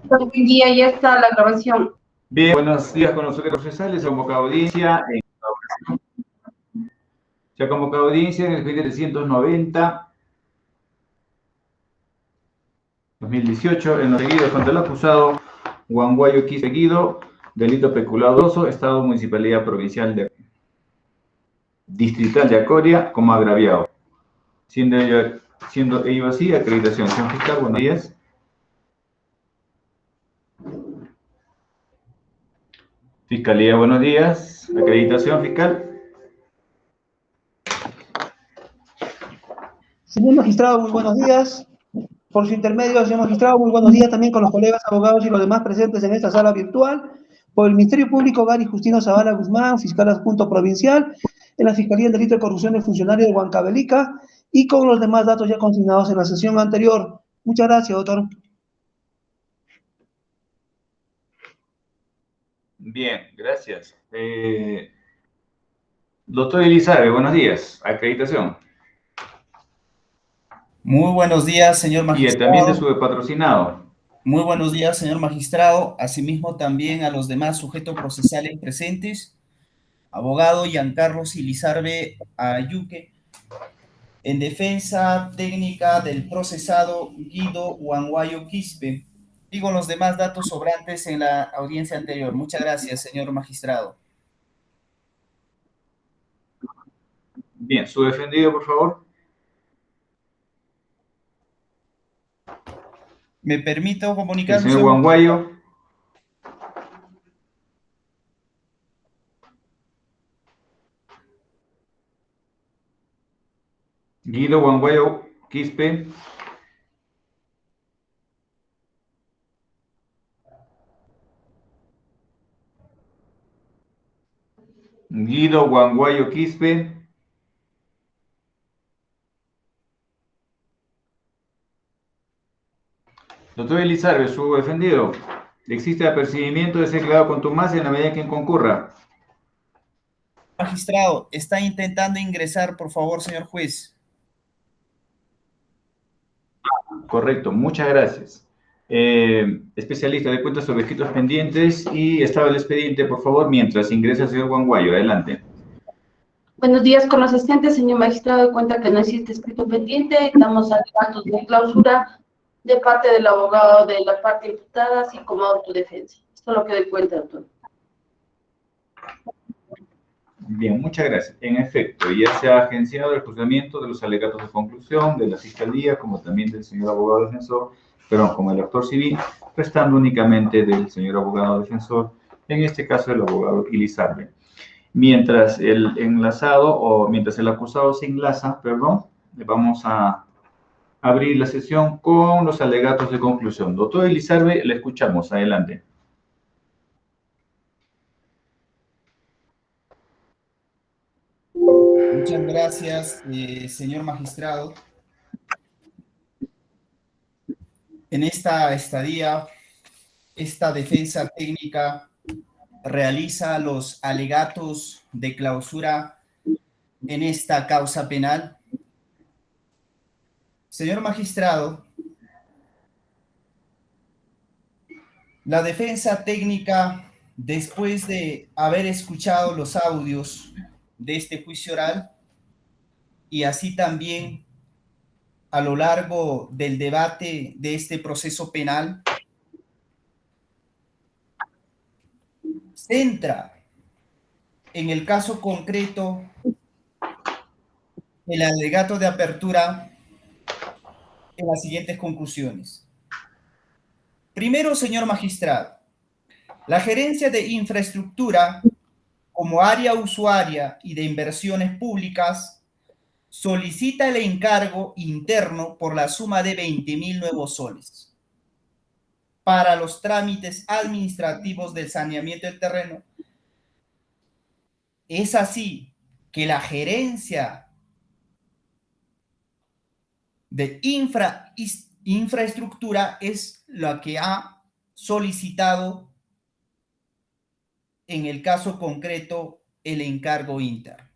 Buen día, ya está la grabación. Bien, buenos días con los procesales. Se ha convocado audiencia. Se ha convocado audiencia en el expediente 390 2018 en los seguidos contra el acusado Huanguayo Quispe Guido, delito peculado doloso, Estado Municipalidad Provincial Distrital de Acoria, como agraviado. Siendo ello así, acreditación. Señor fiscal, buenos días. Fiscalía, buenos días. Acreditación, fiscal. Señor magistrado, muy buenos días. Por su intermedio, señor magistrado, muy buenos días también con los colegas abogados y los demás presentes en esta sala virtual. Por el Ministerio Público, Gary Justino Zavala Guzmán, fiscal adjunto provincial, en la Fiscalía del Delito de Corrupción del Funcionario de Huancavelica, y con los demás datos ya consignados en la sesión anterior. Muchas gracias, doctor. Bien, gracias. Doctor Elizabeth, buenos días. Acreditación. Muy buenos días, señor magistrado. Y también de su patrocinado. Muy buenos días, señor magistrado. Asimismo, también a los demás sujetos procesales presentes. Abogado Giancarlo Silizarbe Ayuque, en defensa técnica del procesado Guido Huanguayo Quispe. Digo los demás datos sobrantes en la audiencia anterior. Muchas gracias, señor magistrado. Bien, su defendido, por favor. ¿Me permito comunicar? El señor Huanguayo. Guido Huanguayo Quispe. Guido Huanguayo Quispe. Doctor Elizarbe, su defendido. Existe apercibimiento de ser declarado contumacia en la medida en que concurra. Magistrado, está intentando ingresar, por favor, señor juez. Correcto, muchas gracias. Especialista de cuentas sobre escritos pendientes y estaba el expediente, por favor, mientras ingresa el señor Huanguayo. Adelante. Buenos días con los asistentes, señor magistrado. De cuenta que no existe escrito pendiente. Damos alegatos de clausura de parte del abogado de la parte imputada, así como autodefensa. Esto es lo que doy cuenta, doctor. Bien, muchas gracias. En efecto, ya se ha agenciado el juzgamiento de los alegatos de conclusión de la Fiscalía, como también del señor abogado defensor, perdón, como el actor civil, restando únicamente del señor abogado defensor, en este caso el abogado Elizarbe. Mientras el enlazado o mientras el acusado se enlaza, perdón, vamos a abrir la sesión con los alegatos de conclusión. Doctor Elizarbe, le escuchamos. Adelante. Muchas gracias, señor magistrado. En esta estadía, esta defensa técnica realiza los alegatos de clausura en esta causa penal. Señor magistrado, la defensa técnica, después de haber escuchado los audios de este juicio oral y así también a lo largo del debate de este proceso penal, centra en el caso concreto el alegato de apertura en las siguientes conclusiones. Primero, señor magistrado, la gerencia de infraestructura como área usuaria y de inversiones públicas solicita el encargo interno por la suma de 20.000 nuevos soles para los trámites administrativos del saneamiento del terreno. Es así que la gerencia de infraestructura es la que ha solicitado en el caso concreto el encargo interno.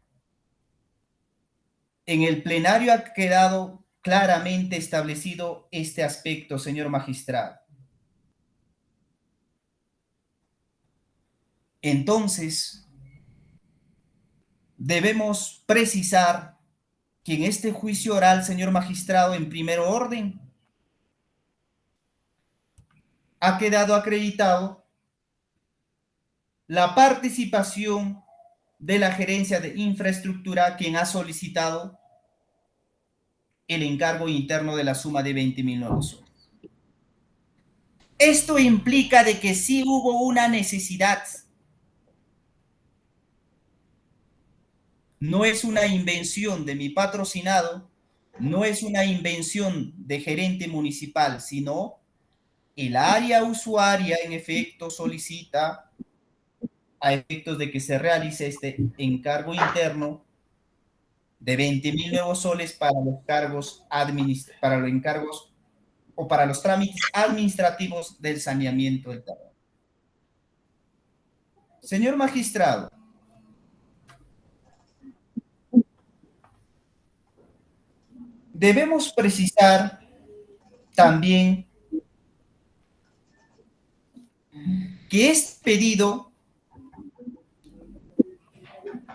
En el plenario ha quedado claramente establecido este aspecto, señor magistrado. Entonces, debemos precisar que en este juicio oral, señor magistrado, en primer orden, ha quedado acreditado la participación de la gerencia de infraestructura, quien ha solicitado el encargo interno de la suma de 20.000 nuevos soles. Esto implica de que sí hubo una necesidad. No es una invención de mi patrocinado, no es una invención de gerente municipal, sino el área usuaria en efecto solicita a efectos de que se realice este encargo interno de 20.000 nuevos soles para los cargos para los encargos o para los trámites administrativos del saneamiento del terreno. Señor magistrado, debemos precisar también que este pedido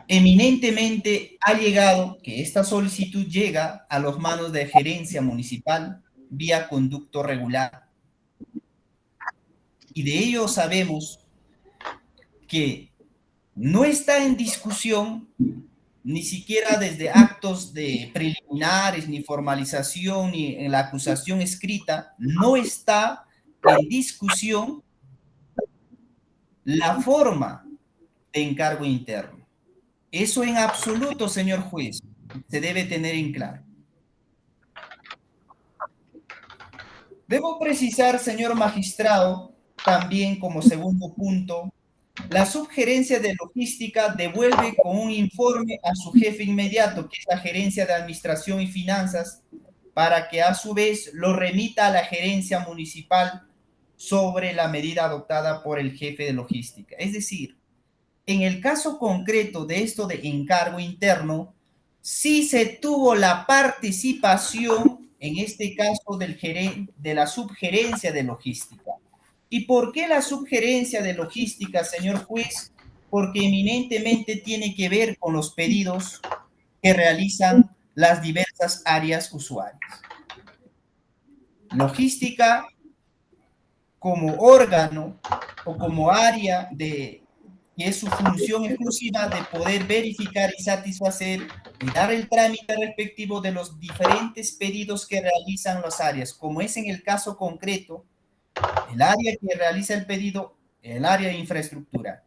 eminentemente ha llegado, que esta solicitud llega a las manos de gerencia municipal vía conducto regular. Y de ello sabemos que no está en discusión, ni siquiera desde actos de preliminares, ni formalización, ni en la acusación escrita, no está en discusión la forma de encargo interno. Eso en absoluto, señor juez, se debe tener en claro. Debo precisar, señor magistrado, también como segundo punto, la subgerencia de logística devuelve con un informe a su jefe inmediato, que es la gerencia de administración y finanzas, para que a su vez lo remita a la gerencia municipal sobre la medida adoptada por el jefe de logística. Es decir, en el caso concreto de esto de encargo interno, sí se tuvo la participación, en este caso de la subgerencia de logística. ¿Y por qué la subgerencia de logística, señor juez? Porque eminentemente tiene que ver con los pedidos que realizan las diversas áreas usuarias. Logística como órgano o como área que es su función exclusiva de poder verificar y satisfacer y dar el trámite respectivo de los diferentes pedidos que realizan las áreas, como es en el caso concreto, el área que realiza el pedido, el área de infraestructura.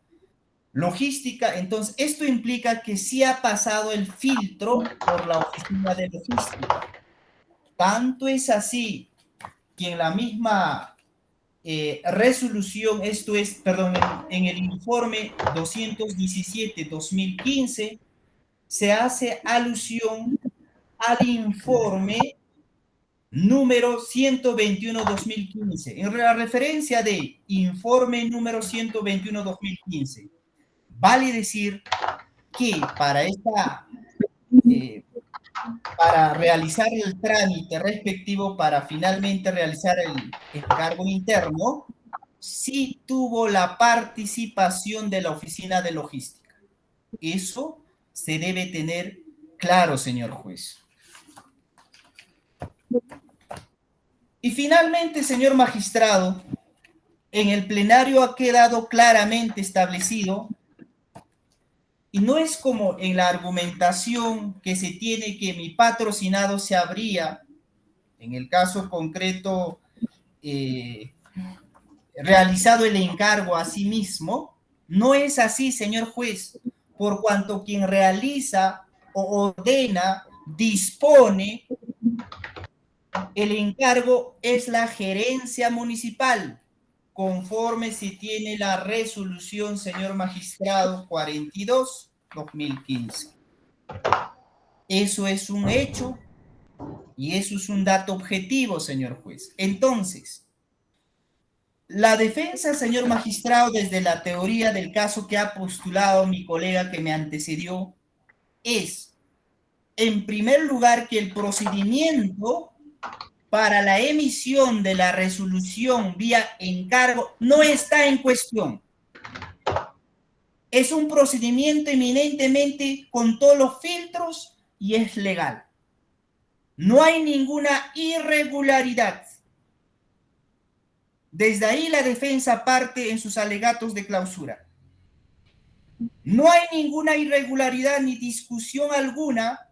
Logística, entonces, esto implica que sí ha pasado el filtro por la oficina de logística. Tanto es así que en la misma resolución, esto es, perdón, en el informe 217-2015, se hace alusión al informe número 121-2015. En la referencia de informe número 121-2015, vale decir que para realizar el trámite respectivo, para finalmente realizar el encargo interno, sí tuvo la participación de la oficina de logística. Eso se debe tener claro, señor juez. Y finalmente, señor magistrado, en el plenario ha quedado claramente establecido, y no es como en la argumentación que se tiene que mi patrocinado se habría, en el caso concreto, realizado el encargo a sí mismo. No es así, señor juez, por cuanto quien realiza o ordena, dispone el encargo es la gerencia municipal, conforme se tiene la resolución, señor magistrado, 42-2015. Eso es un hecho y eso es un dato objetivo, señor juez. Entonces, la defensa, señor magistrado, desde la teoría del caso que ha postulado mi colega que me antecedió, es, en primer lugar, que el procedimiento para la emisión de la resolución vía encargo no está en cuestión. Es un procedimiento eminentemente con todos los filtros y es legal. No hay ninguna irregularidad. Desde ahí la defensa parte en sus alegatos de clausura. No hay ninguna irregularidad ni discusión alguna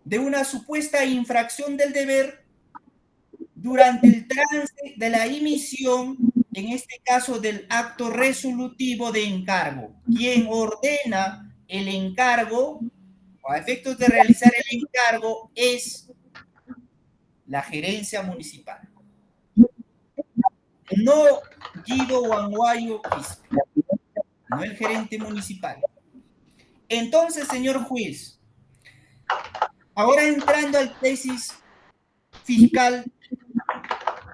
de una supuesta infracción del deber durante el trance de la emisión, en este caso del acto resolutivo de encargo. Quien ordena el encargo, o a efectos de realizar el encargo, es la gerencia municipal. No Guido Wanguayo Quispe, no el gerente municipal. Entonces, señor juez, ahora entrando al tesis fiscal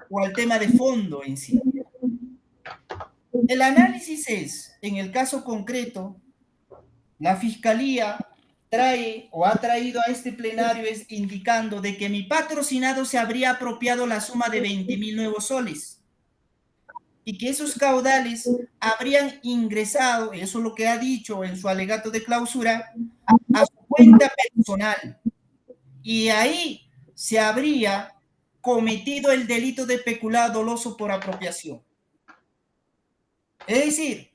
o al tema de fondo en sí. El análisis es, en el caso concreto, la fiscalía trae o ha traído a este plenario es indicando de que mi patrocinado se habría apropiado la suma de 20.000 nuevos soles y que esos caudales habrían ingresado, eso es lo que ha dicho en su alegato de clausura, a su cuenta personal. Y ahí se habría cometido el delito de peculado doloso por apropiación. Es decir,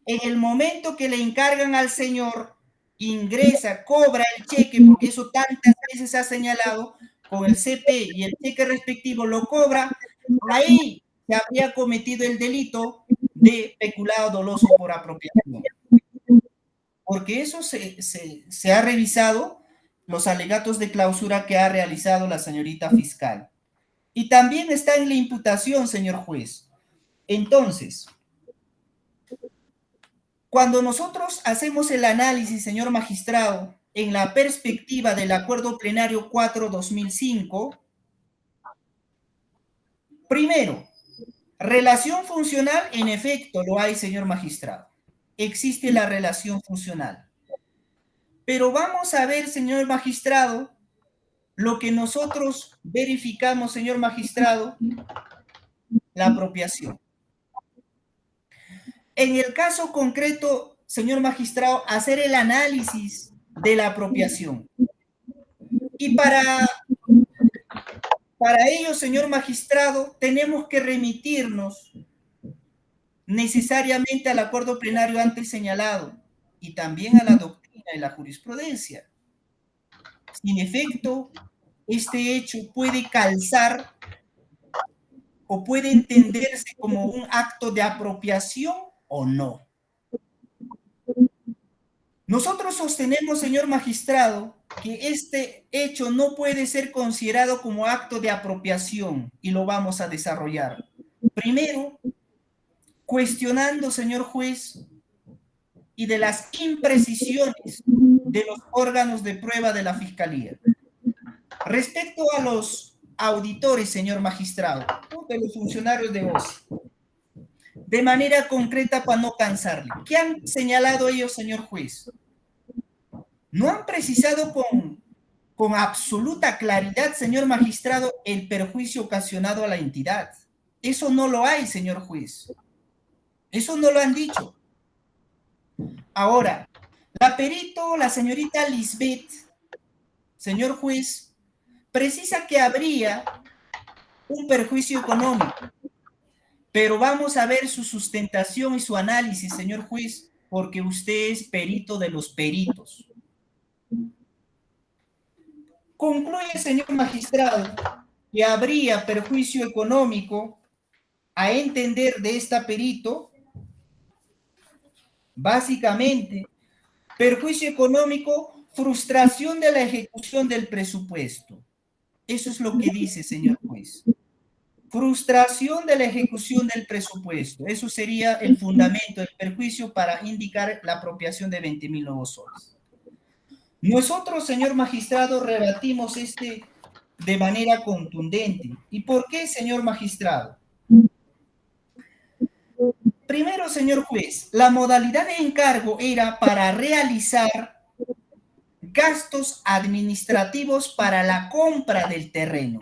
en el momento que le encargan al señor, ingresa, cobra el cheque, porque eso tantas veces se ha señalado, con el CP y el cheque respectivo lo cobra, ahí se habría cometido el delito de peculado doloso por apropiación. Porque eso se ha revisado los alegatos de clausura que ha realizado la señorita fiscal. Y también está en la imputación, señor juez. Entonces, cuando nosotros hacemos el análisis, señor magistrado, en la perspectiva del Acuerdo Plenario 4/2005, primero, relación funcional, en efecto, lo hay, señor magistrado. Existe la relación funcional. Pero vamos a ver, señor magistrado, lo que nosotros verificamos, señor magistrado, la apropiación. En el caso concreto, señor magistrado, hacer el análisis de la apropiación. Y para ello, señor magistrado, tenemos que remitirnos necesariamente al acuerdo plenario antes señalado y también a la doctrina y la jurisprudencia. Si en efecto este hecho puede calzar o puede entenderse como un acto de apropiación o no. Nosotros sostenemos, señor magistrado, que este hecho no puede ser considerado como acto de apropiación y lo vamos a desarrollar. Primero, cuestionando, señor juez, y de las imprecisiones de los órganos de prueba de la Fiscalía. Respecto a los auditores, señor magistrado, de los funcionarios de OSI, de manera concreta para no cansarle, ¿qué han señalado ellos, señor juez? No han precisado con absoluta claridad, señor magistrado, el perjuicio ocasionado a la entidad. Eso no lo hay, señor juez. Eso no lo han dicho. Ahora, la perito, la señorita Lisbeth, señor juez, precisa que habría un perjuicio económico, pero vamos a ver su sustentación y su análisis, señor juez, porque usted es perito de los peritos. Concluye, señor magistrado, que habría perjuicio económico a entender de esta perito, básicamente, perjuicio económico, frustración de la ejecución del presupuesto. Eso es lo que dice, señor juez. Frustración de la ejecución del presupuesto. Eso sería el fundamento del perjuicio para indicar la apropiación de 20.000 nuevos soles. Nosotros, señor magistrado, rebatimos de manera contundente. ¿Y por qué, señor magistrado? Primero, señor juez, la modalidad de encargo era para realizar gastos administrativos para la compra del terreno.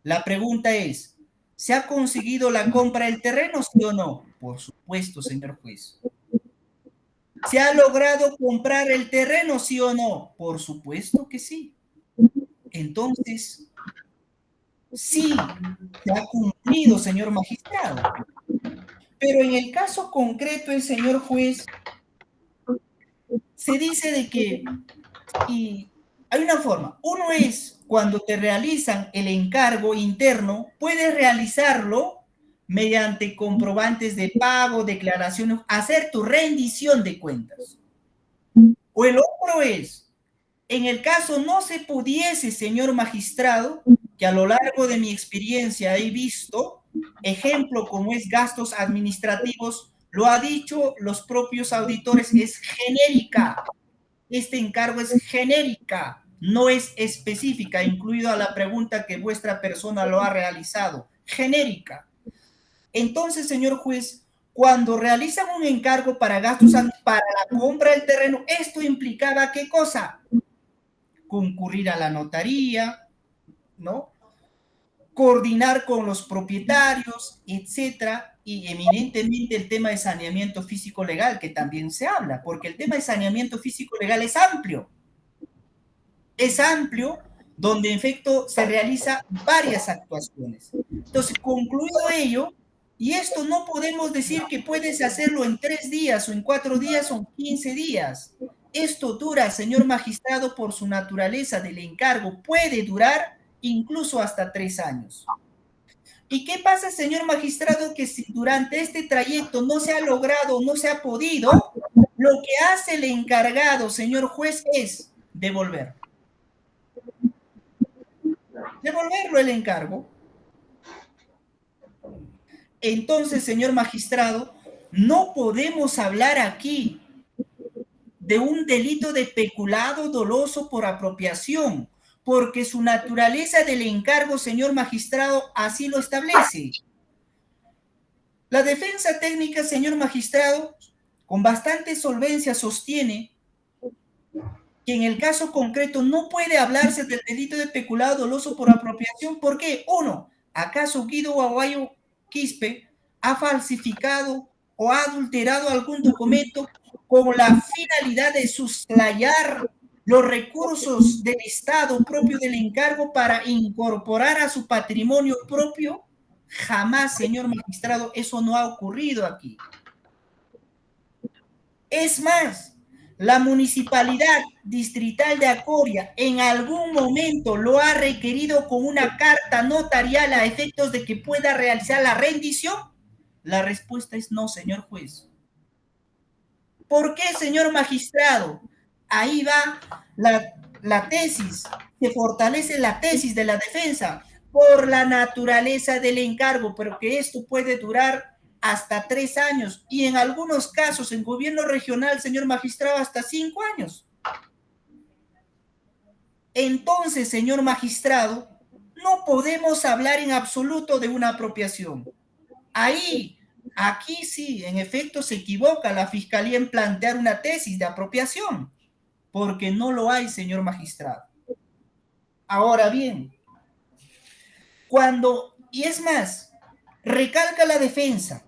La pregunta es, ¿se ha conseguido la compra del terreno, sí o no? Por supuesto, señor juez. ¿Se ha logrado comprar el terreno, sí o no? Por supuesto que sí. Entonces, sí, se ha cumplido, señor magistrado. Pero en el caso concreto, el señor juez, se dice de que, y hay una forma, uno es cuando te realizan el encargo interno, puedes realizarlo mediante comprobantes de pago, declaraciones, hacer tu rendición de cuentas. O el otro es, en el caso no se pudiese, señor magistrado, que a lo largo de mi experiencia he visto, ejemplo como es gastos administrativos, lo ha dicho los propios auditores, es genérica. Este encargo es genérica, no es específica, incluido a la pregunta que vuestra persona lo ha realizado. Genérica. Entonces, señor juez, cuando realizan un encargo para gastos para la compra del terreno, esto implicaba ¿qué cosa? Concurrir a la notaría, ¿no? Coordinar con los propietarios, etcétera, y eminentemente el tema de saneamiento físico legal, que también se habla, porque el tema de saneamiento físico legal es amplio, donde en efecto se realiza varias actuaciones. Entonces, concluido ello, y esto no podemos decir que puedes hacerlo en 3 días, o en 4 días, o en 15 días. Esto dura, señor magistrado, por su naturaleza del encargo, puede durar incluso hasta 3 años. ¿Y qué pasa, señor magistrado, que si durante este trayecto no se ha logrado, no se ha podido, lo que hace el encargado, señor juez, es devolverlo el encargo? Entonces, señor magistrado, no podemos hablar aquí de un delito de peculado doloso por apropiación, porque su naturaleza del encargo, señor magistrado, así lo establece. La defensa técnica, señor magistrado, con bastante solvencia sostiene que en el caso concreto no puede hablarse del delito de peculado doloso por apropiación. ¿Por qué? Uno, ¿acaso Guido Aguayo Quispe ha falsificado o ha adulterado algún documento con la finalidad de soslayar los recursos del Estado propio del encargo para incorporar a su patrimonio propio? Jamás, señor magistrado, eso no ha ocurrido aquí. Es más, la Municipalidad Distrital de Acoria en algún momento lo ha requerido con una carta notarial a efectos de que pueda realizar la rendición. La respuesta es no, señor juez. ¿Por qué, señor magistrado? Ahí va la tesis, se fortalece la tesis de la defensa por la naturaleza del encargo, pero que esto puede durar hasta 3 años y en algunos casos en gobierno regional, señor magistrado, hasta 5 años. Entonces, señor magistrado, no podemos hablar en absoluto de una apropiación. Aquí sí, en efecto, se equivoca la fiscalía en plantear una tesis de apropiación, porque no lo hay, señor magistrado. Ahora bien, y es más, recalca la defensa,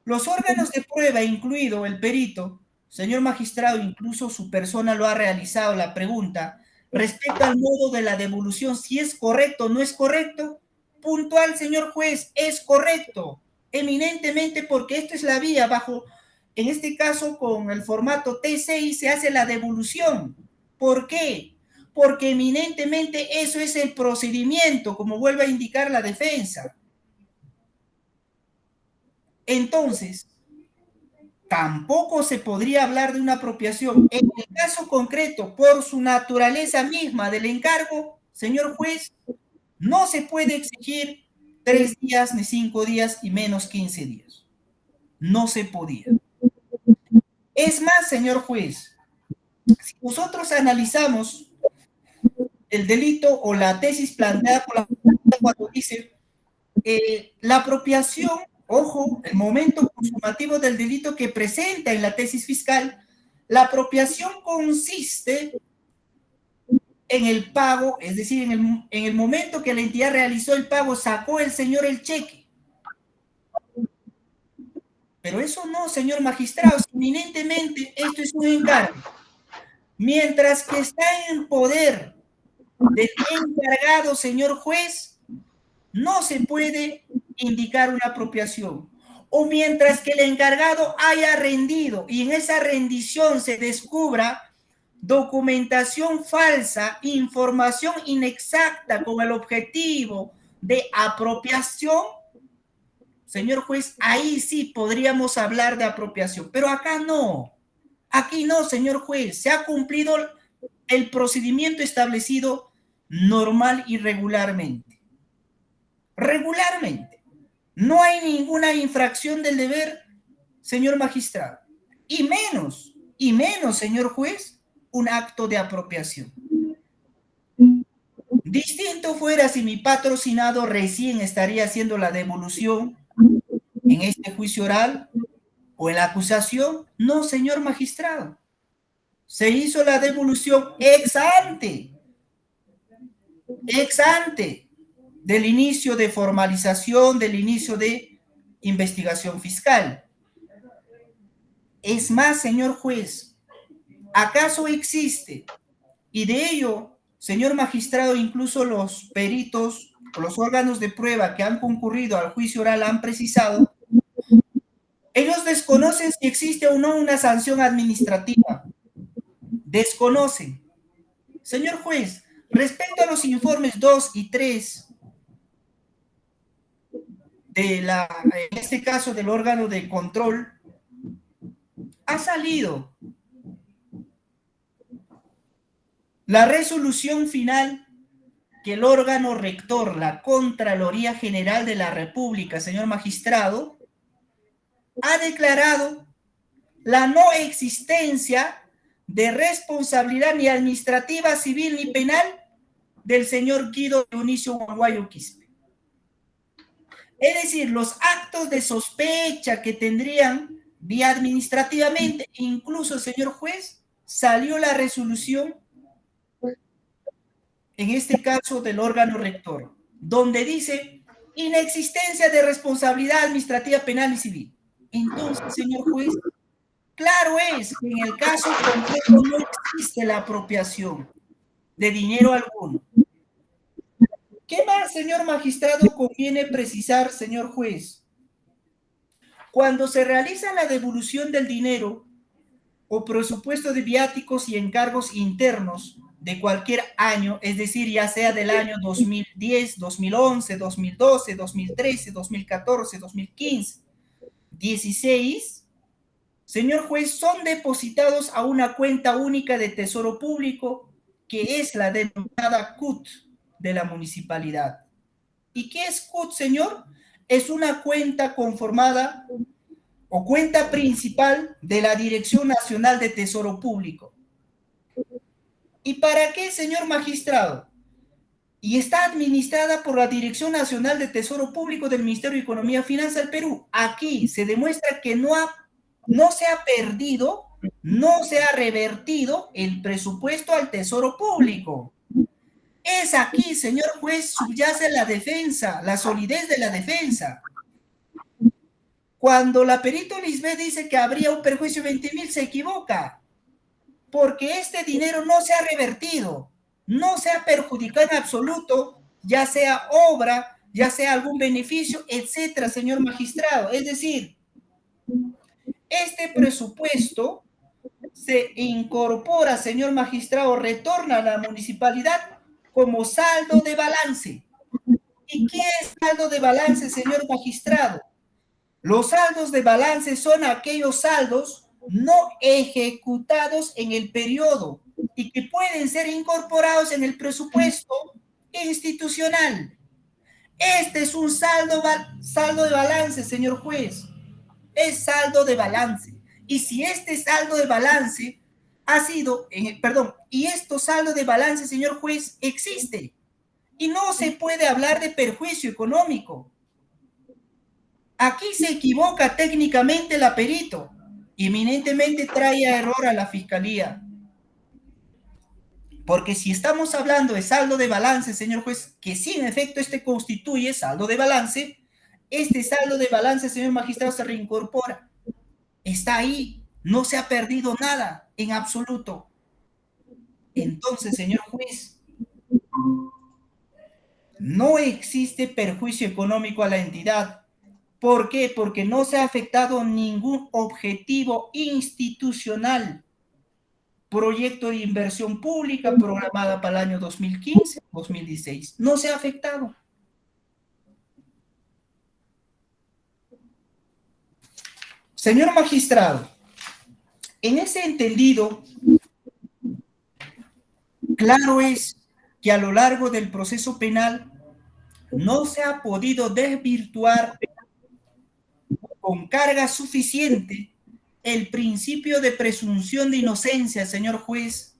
los órganos de prueba, incluido el perito, señor magistrado, incluso su persona lo ha realizado la pregunta, respecto al modo de la devolución, si es correcto o no es correcto, puntual, señor juez, es correcto, eminentemente porque esto es la vía en este caso con el formato T6 se hace la devolución. ¿Por qué? Porque eminentemente eso es el procedimiento, como vuelve a indicar la defensa. Entonces, tampoco se podría hablar de una apropiación. En el caso concreto, por su naturaleza misma del encargo, señor juez, no se puede exigir 3 días, ni 5 días, y menos 15 días. No se podía. Es más, señor juez, si nosotros analizamos el delito o la tesis planteada por la cuando dice la apropiación, ojo, el momento consumativo del delito que presenta en la tesis fiscal, la apropiación consiste en el pago, es decir, en el momento que la entidad realizó el pago, sacó el señor el cheque. Pero eso no, señor magistrado, eminentemente esto es un encargo. Mientras que está en poder del encargado, señor juez, no se puede indicar una apropiación. O mientras que el encargado haya rendido y en esa rendición se descubra documentación falsa, información inexacta con el objetivo de apropiación, señor juez, ahí sí podríamos hablar de apropiación, pero acá no. Aquí no, señor juez, se ha cumplido el procedimiento establecido normal y regularmente. Regularmente. No hay ninguna infracción del deber, señor magistrado. Y menos, señor juez, un acto de apropiación. Distinto fuera si mi patrocinado recién estaría haciendo la devolución en este juicio oral o en la acusación. No, señor magistrado. Se hizo la devolución ex ante del inicio de formalización, del inicio de investigación fiscal. Es más, señor juez, ¿acaso existe? Y de ello, señor magistrado, incluso los peritos, los órganos de prueba que han concurrido al juicio oral han precisado, ellos desconocen si existe o no una sanción administrativa. Desconocen. Señor juez, respecto a los informes 2 y 3 en este caso del órgano de control, ha salido la resolución final que el órgano rector, la Contraloría General de la República, señor magistrado, ha declarado la no existencia de responsabilidad ni administrativa, civil ni penal del señor Guido Dionisio Guanguayo Quispe. Es decir, los actos de sospecha que tendrían vía administrativamente, incluso, señor juez, salió la resolución, en este caso del órgano rector, donde dice inexistencia de responsabilidad administrativa, penal y civil. Entonces, señor juez, claro es que en el caso concreto no existe la apropiación de dinero alguno. ¿Qué más, señor magistrado, conviene precisar, señor juez? Cuando se realiza la devolución del dinero o presupuesto de viáticos y encargos internos de cualquier año, es decir, ya sea del año 2010, 2011, 2012, 2013, 2014, 2015, 16, señor juez, son depositados a una cuenta única de Tesoro Público, que es la denominada CUT de la municipalidad. ¿Y qué es CUT, señor? Es una cuenta conformada o cuenta principal de la Dirección Nacional de Tesoro Público. ¿Y para qué, señor magistrado? Y está administrada por la Dirección Nacional de Tesoro Público del Ministerio de Economía y Finanzas del Perú. Aquí se demuestra que no se ha perdido, no se ha revertido el presupuesto al Tesoro Público. Es aquí, señor juez, subyace la defensa, la solidez de la defensa. Cuando la perito Lisbeth dice que habría un perjuicio de 20.000, se equivoca, porque este dinero no se ha revertido, no se ha perjudicado en absoluto, ya sea obra, ya sea algún beneficio, etcétera, señor magistrado. Es decir, este presupuesto se incorpora, señor magistrado, retorna a la municipalidad como saldo de balance. ¿Y qué es saldo de balance, señor magistrado? Los saldos de balance son aquellos saldos no ejecutados en el periodo y que pueden ser incorporados en el presupuesto institucional. Este es un saldo de balance, señor juez. Es saldo de balance. Y si este saldo de balance ha sido, y estos saldos de balance, señor juez, existe. Y no se puede hablar de perjuicio económico. Aquí se equivoca técnicamente la perito. Eminentemente trae a error a la fiscalía. Porque si estamos hablando de saldo de balance, señor juez, que sí, en efecto, constituye saldo de balance, este saldo de balance, señor magistrado, se reincorpora. está ahí, no se ha perdido nada en absoluto. Entonces, señor juez, no existe perjuicio económico a la entidad. ¿Por qué? Porque no se ha afectado ningún objetivo institucional. Proyecto de inversión pública programada para el año 2015-2016. No se ha afectado. Señor magistrado, en ese entendido, claro es que a lo largo del proceso penal no se ha podido desvirtuar con carga suficiente el principio de presunción de inocencia, señor juez,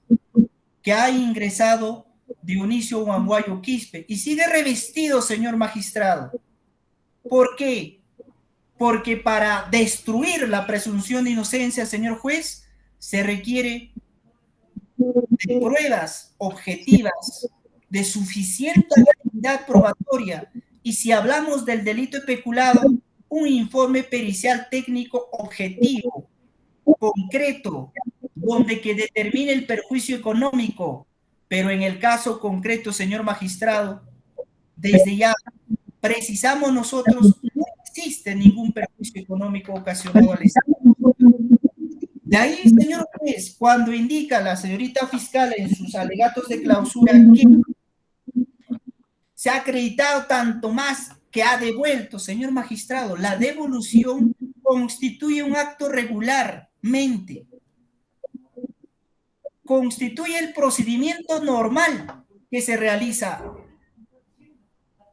que ha ingresado Dionisio Huanguayo Quispe y sigue revestido, señor magistrado. ¿Por qué? Porque para destruir la presunción de inocencia, señor juez, se requiere de pruebas objetivas de suficiente calidad probatoria. Y si hablamos del delito especulado, un informe pericial técnico objetivo, concreto, donde que determine el perjuicio económico. Pero en el caso concreto, señor magistrado, desde ya precisamos nosotros, no existe ningún perjuicio económico ocasionado al Estado. De ahí, señor juez, cuando indica la señorita fiscal en sus alegatos de clausura que se ha acreditado tanto más que ha devuelto, señor magistrado, la devolución constituye un acto regularmente, constituye el procedimiento normal que se realiza.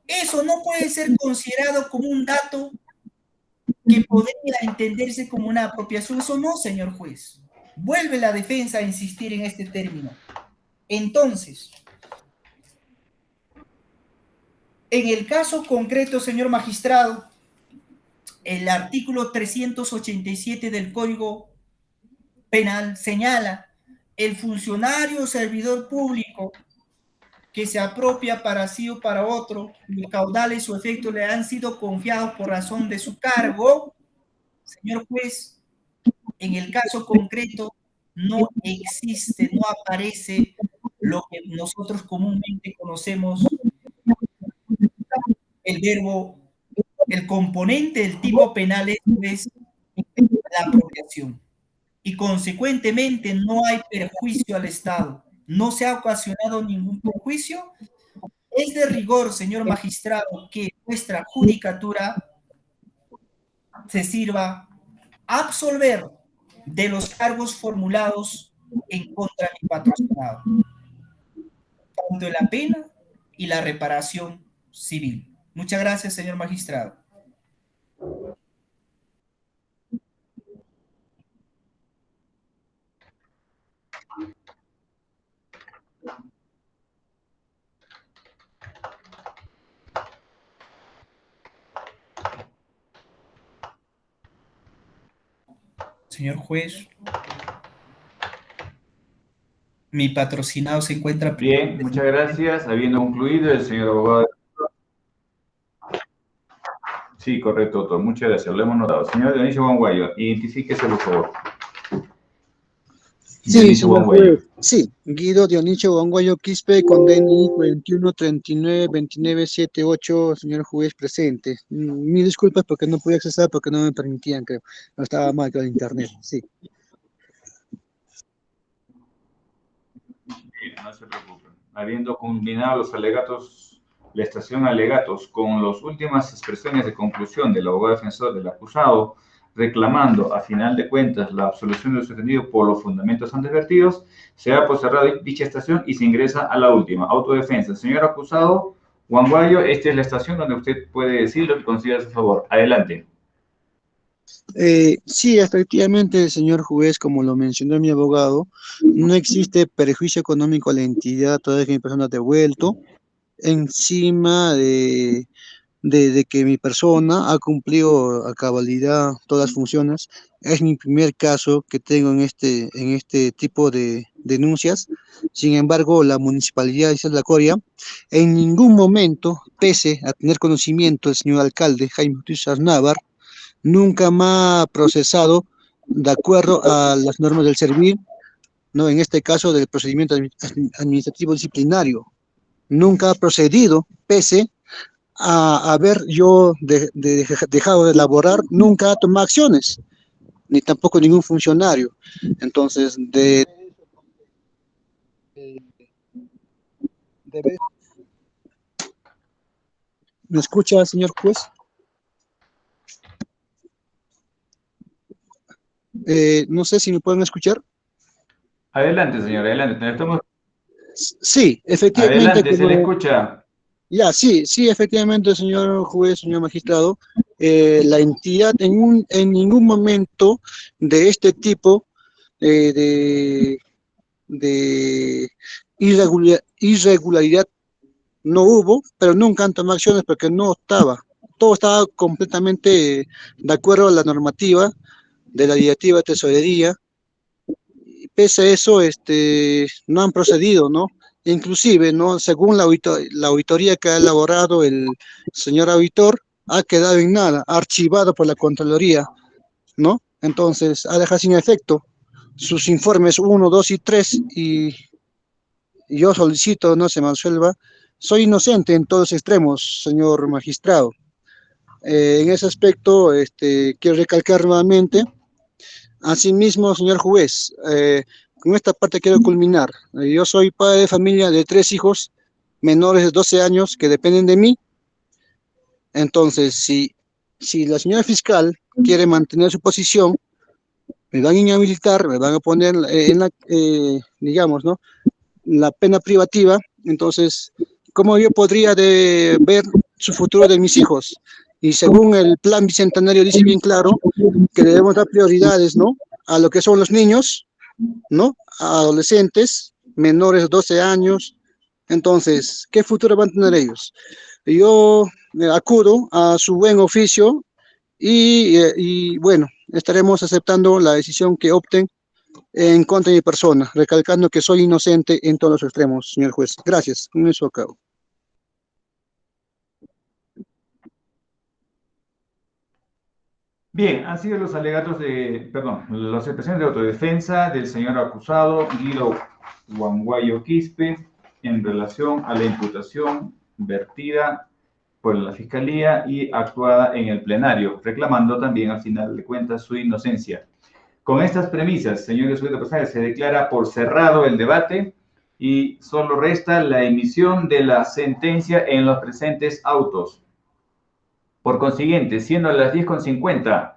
Eso no puede ser considerado como un dato que podría entenderse como una apropiación. Eso no, señor juez. Vuelve la defensa a insistir en este término. Entonces, en el caso concreto, señor magistrado, el artículo 387 del Código Penal señala: el funcionario o servidor público que se apropia para sí o para otro, los caudales o efectos le han sido confiados por razón de su cargo, señor juez, en el caso concreto no existe, no aparece lo que nosotros comúnmente conocemos el verbo, el componente del tipo penal es la apropiación. Y consecuentemente no hay perjuicio al Estado. No se ha ocasionado ningún perjuicio. Es de rigor, señor magistrado, que nuestra judicatura se sirva a absolver de los cargos formulados en contra del patrocinado, tanto en la pena y la reparación civil. Muchas gracias, señor magistrado. Señor juez, mi patrocinado se encuentra... Bien, muchas gracias. Habiendo concluido, el señor abogado... Sí, correcto, doctor. Muchas gracias. Lo hemos notado. Señor Dionisio Huanguayo, identifíquese, por favor. Sí, señor juez. Sí, Guido Dionisio Huanguayo Quispe, con DNI 21392978, señor juez presente. Mil disculpas porque no pude acceder porque no me permitían, creo. No estaba mal con el internet, sí. No se preocupen. Habiendo combinado los alegatos, la estación alegatos con las últimas expresiones de conclusión del abogado defensor del acusado, reclamando a final de cuentas la absolución de su defendido por los fundamentos antes vertidos, se da por cerrada dicha estación y se ingresa a la última, autodefensa. Señor acusado Huanguayo, esta es la estación donde usted puede decir lo que considera a su favor. Adelante. Sí, efectivamente, señor juez, como lo mencionó mi abogado, no existe perjuicio económico a la entidad toda vez que mi persona ha devuelto, encima de que mi persona ha cumplido a cabalidad todas las funciones. Es mi primer caso que tengo en este tipo de denuncias. Sin embargo, la Municipalidad de Isla de la Coria en ningún momento, pese a tener conocimiento del señor alcalde Jaime Ortiz Arnávar, nunca me ha procesado de acuerdo a las normas del servir, ¿no? En este caso del procedimiento administrativo disciplinario. Nunca ha procedido, pese a haber yo dejado de elaborar, nunca ha tomado acciones, ni tampoco ningún funcionario. Entonces, de- ¿me escucha, señor juez? No sé si me pueden escuchar. Adelante, señor, adelante. Sí, efectivamente, Adelante, se le como escucha. ya, sí, sí, efectivamente, señor juez, señor magistrado, la entidad en ningún momento de este tipo eh, de, de irregularidad no hubo, pero nunca han tomado acciones porque no estaba. Todo estaba completamente de acuerdo a la normativa de la directiva de tesorería. Y pese a eso, no han procedido, ¿no? Inclusive, ¿no? Según la auditoría que ha elaborado el señor auditor, ha quedado en nada, archivado por la Contraloría, ¿no? Entonces, ha dejado sin efecto sus informes uno, 2 y 3 y yo solicito no se me absuelva. Soy inocente en todos extremos, señor magistrado. En ese aspecto, quiero recalcar nuevamente. Asimismo, señor juez, con esta parte quiero culminar. Yo soy padre de familia de 3 hijos menores de 12 años que dependen de mí. Entonces, si la señora fiscal quiere mantener su posición, me van a inhabilitar, me van a poner digamos, ¿no? La pena privativa. Entonces, ¿cómo yo podría ver su futuro de mis hijos? Y según el plan bicentenario dice bien claro que debemos dar prioridades, ¿no? A lo que son los niños, ¿no? A adolescentes menores de 12 años. Entonces, ¿qué futuro van a tener ellos? Yo acudo a su buen oficio y bueno, estaremos aceptando la decisión que opten en contra de mi persona, recalcando que soy inocente en todos los extremos, señor juez. Gracias. Con eso acabo. Bien, han sido los alegatos las expresiones de autodefensa del señor acusado Guido Huanguayo Quispe en relación a la imputación vertida por la Fiscalía y actuada en el plenario, reclamando también al final de cuentas su inocencia. Con estas premisas, señores jueces, se declara por cerrado el debate y solo resta la emisión de la sentencia en los presentes autos. Por consiguiente, siendo las 10:50,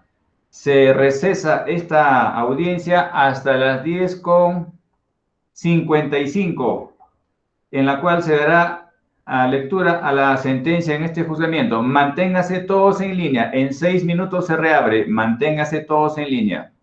se recesa esta audiencia hasta las 10:55, en la cual se dará lectura a la sentencia en este juzgamiento. Manténgase todos en línea. En 6 minutos se reabre. Manténgase todos en línea.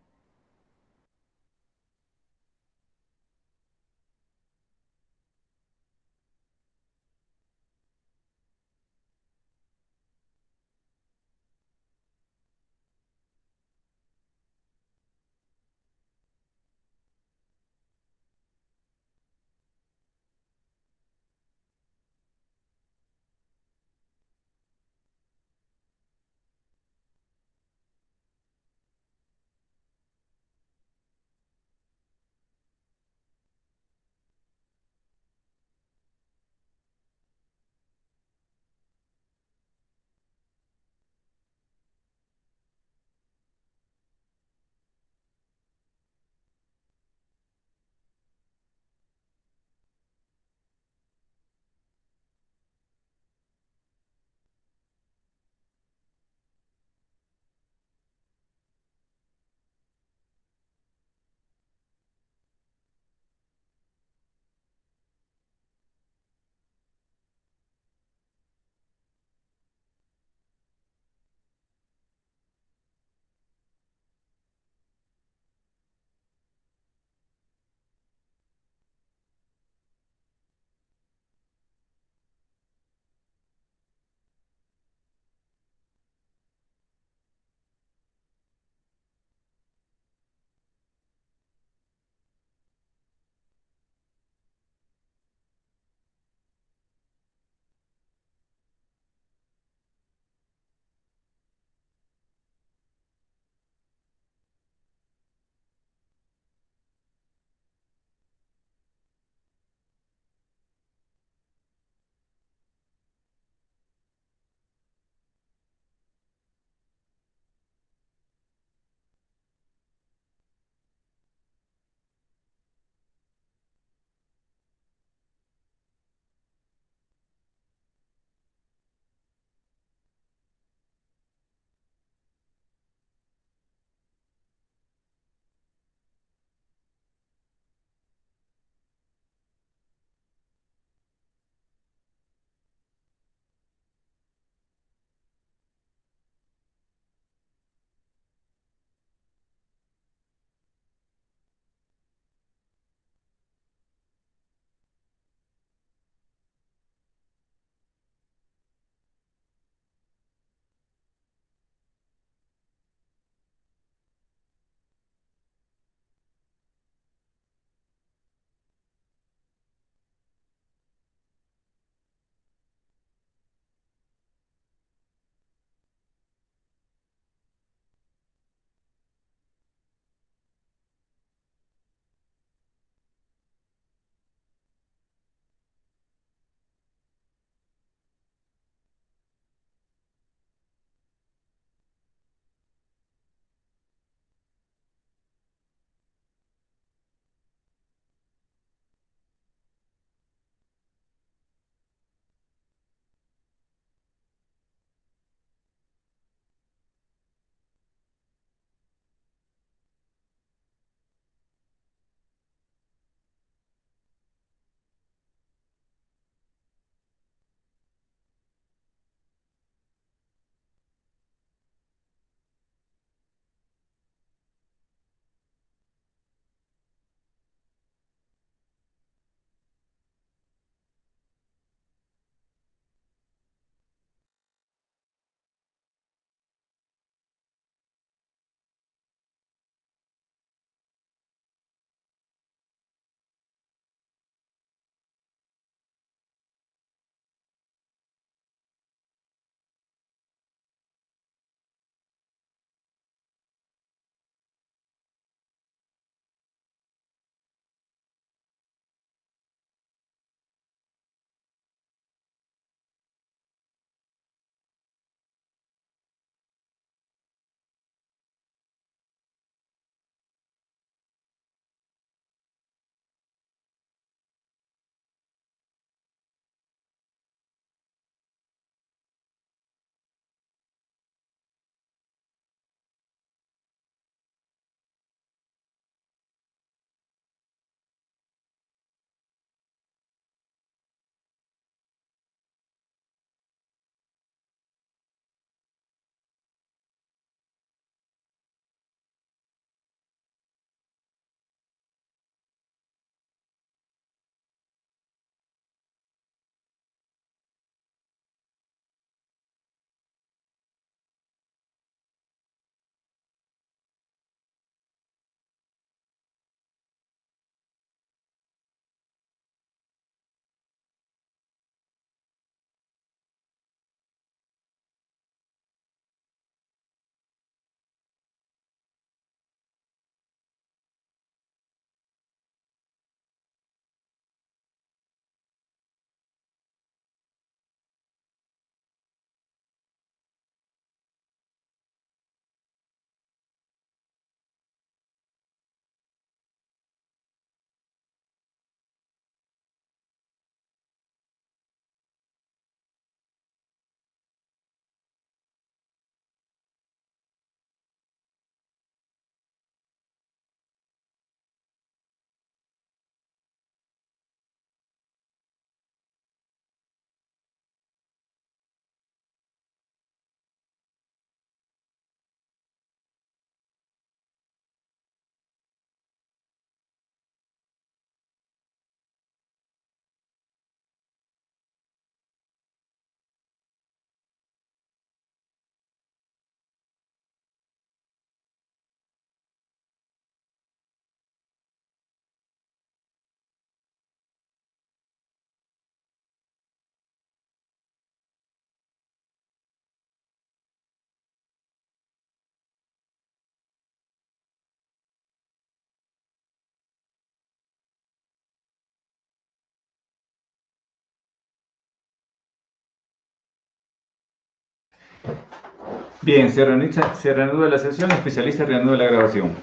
Bien, se reanuda la sesión, especialista reanuda la grabación.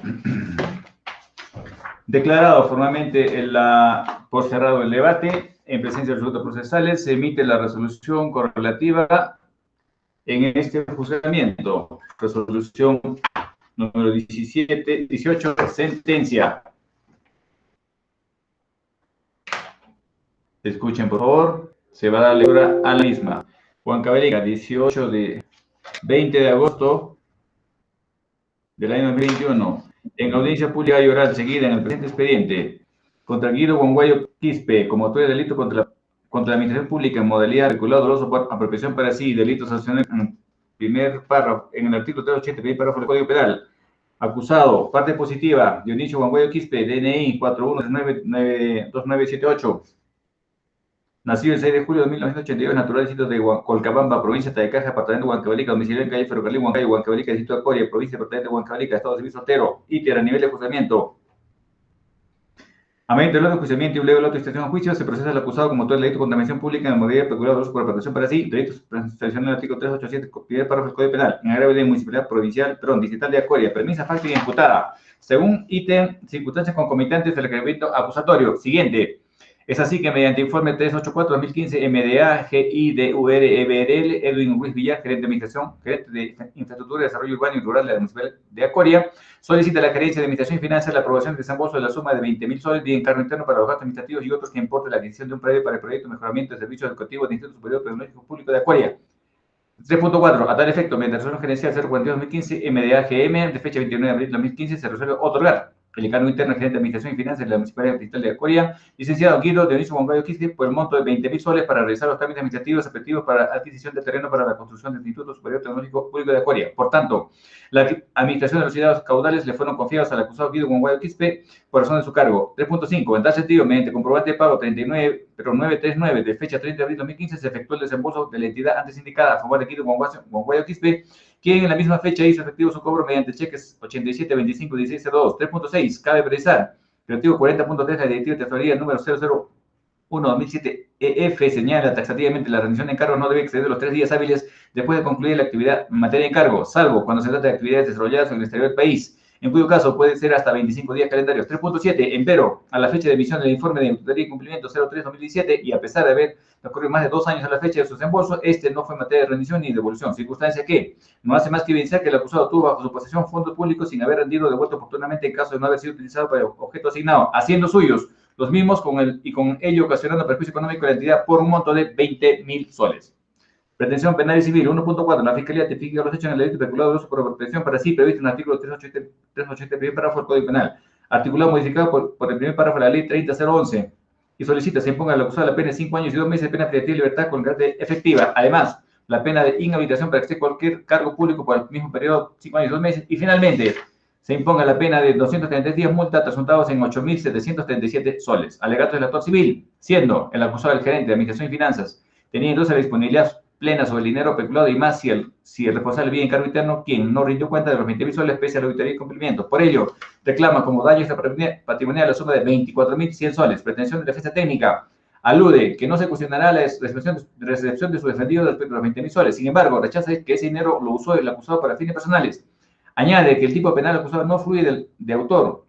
Declarado formalmente por cerrado el debate, en presencia de los votos procesales, se emite la resolución correlativa en este juzgamiento. Resolución número 18, sentencia. Escuchen, por favor. Se va a dar lectura a la misma. Huancavelica, 20 de agosto del año 2021. En audiencia pública y oral seguida en el presente expediente, contra Guido Guanguayo Quispe, como autor de delito contra la administración pública en modalidad de peculado doloso por apropiación para sí, delitos sancionados en el primer párrafo, en el artículo 380, primer párrafo del Código Penal. Acusado, parte positiva, Dionisio Guanguayo Quispe, DNI 412978. Nacido el 6 de julio de 1982, natural del distrito de Colcabamba, provincia de Tayacaja, departamento de Huancavelica, domiciliario en calle Ferrocarril Huancayo, Huancavelica, distrito de Acoria, provincia de departamento de Huancavelica, estado civil soltero, íter a nivel de juzgamiento. A medida del enjuiciamiento y luego de la autorización a juicio, se procesa al acusado como autor del delito contra la mención pública en modalidad de peculado doloso por apropiación para sí, delitos sancionados en el artículo 387, primer párrafo del Código Penal, en agravio de municipalidad provincial, distrital de Acoria, premisa fáctica imputada, según ítem, circunstancias concomitantes del requerimiento acusatorio. Siguiente. Es así que mediante informe 384-2015, MDA, GIDUR, EBRL, Edwin Ruiz Villar, gerente de administración, gerente de infraestructura, desarrollo urbano y rural de la municipalidad de Acoria, solicita a la gerencia de administración y finanzas la aprobación de desembolso de la suma de 20.000 soles de encargo interno para los gastos administrativos y otros que importe la adquisición de un predio para el proyecto de mejoramiento de servicios educativos del Instituto Superior Tecnológico Público de Acoria. 3.4. A tal efecto, mediante resolución gerencial 042-2015, MDA-GM, de fecha 29 de abril de 2015, se resuelve otorgar el encargo interno al gerente de administración y finanzas de la municipalidad distrital de Acoria, licenciado Guido Dionisio Guanguayo Quispe, por el monto de 20.000 soles para realizar los trámites administrativos efectivos para adquisición de terreno para la construcción del Instituto Superior Tecnológico Público de Acoria. Por tanto, la administración de los ciudadanos caudales le fueron confiados al acusado Guido Guanguayo Quispe por razón de su cargo. 3.5. En tal sentido, mediante comprobante de pago 390939 de fecha 30 de abril de 2015, se efectuó el desembolso de la entidad antes indicada a favor de Guido Guanguayo Quispe, quien en la misma fecha hizo efectivo su cobro mediante cheques 87251602. 3.6. Cabe precisar que el artículo 40.3 de la Directiva de Tesorería número 001-2007 EF señala taxativamente la rendición de encargos no debe exceder los 3 días hábiles después de concluir la actividad en materia de encargo, salvo cuando se trata de actividades desarrolladas en el exterior del país, en cuyo caso puede ser hasta 25 días calendarios. 3.7. Empero, a la fecha de emisión del informe de auditoría y cumplimiento 03-2017, y a pesar de haber ocurrido más de 2 años a la fecha de su desembolso, este no fue materia de rendición ni devolución, circunstancia que no hace más que evidenciar que el acusado tuvo bajo su posesión fondos públicos sin haber rendido o devuelto oportunamente en caso de no haber sido utilizado para el objeto asignado, haciendo suyos los mismos con ello ocasionando perjuicio económico a la entidad por un monto de 20.000 soles. Pretensión penal y civil. 1.4. La Fiscalía tipifica los hechos en el delito peculado doloso por apropiación para sí previsto en el artículo 380 primer párrafo del Código Penal, articulado modificado por el primer párrafo de la Ley 30.011, y solicita se imponga al acusado la pena de 5 años y 2 meses de pena privativa de libertad con carácter efectiva. Además, la pena de inhabilitación para ejercer cualquier cargo público por el mismo periodo, 5 años y 2 meses. Y finalmente, se imponga la pena de 233 días multa trasuntados en 8.737 soles. Alegatos del actor civil, siendo el acusado el gerente de Administración y Finanzas, teniendo entonces la disponibilidad plena sobre el dinero peculado y más si el responsable bien encargo interno, quien no rindió cuenta de los 20.000 soles pese a la auditoría y cumplimiento. Por ello, reclama como daño patrimonial la suma de 24.100 soles. Pretensión de defensa técnica. Alude que no se cuestionará la recepción de su defendido respecto a los 20.000 soles. Sin embargo, rechaza que ese dinero lo usó el acusado para fines personales. Añade que el tipo penal acusado no fluye de autor.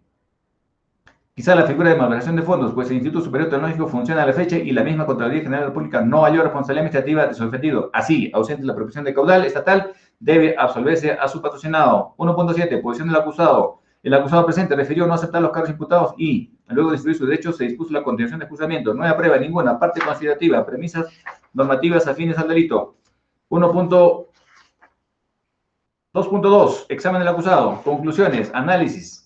Quizá la figura de malversación de fondos, pues el Instituto Superior Tecnológico funciona a la fecha y la misma Contraloría General de la República no halló responsabilidad administrativa de su defendido. Así, ausente de la apropiación de caudal estatal, debe absolverse a su patrocinado. 1.7. Posición del acusado. El acusado presente refirió no aceptar los cargos imputados y, luego de distribuir sus derechos, se dispuso la continuación de juzgamiento. No hay prueba ninguna, parte considerativa, premisas normativas afines al delito. 2.2. Examen del acusado. Conclusiones. Análisis.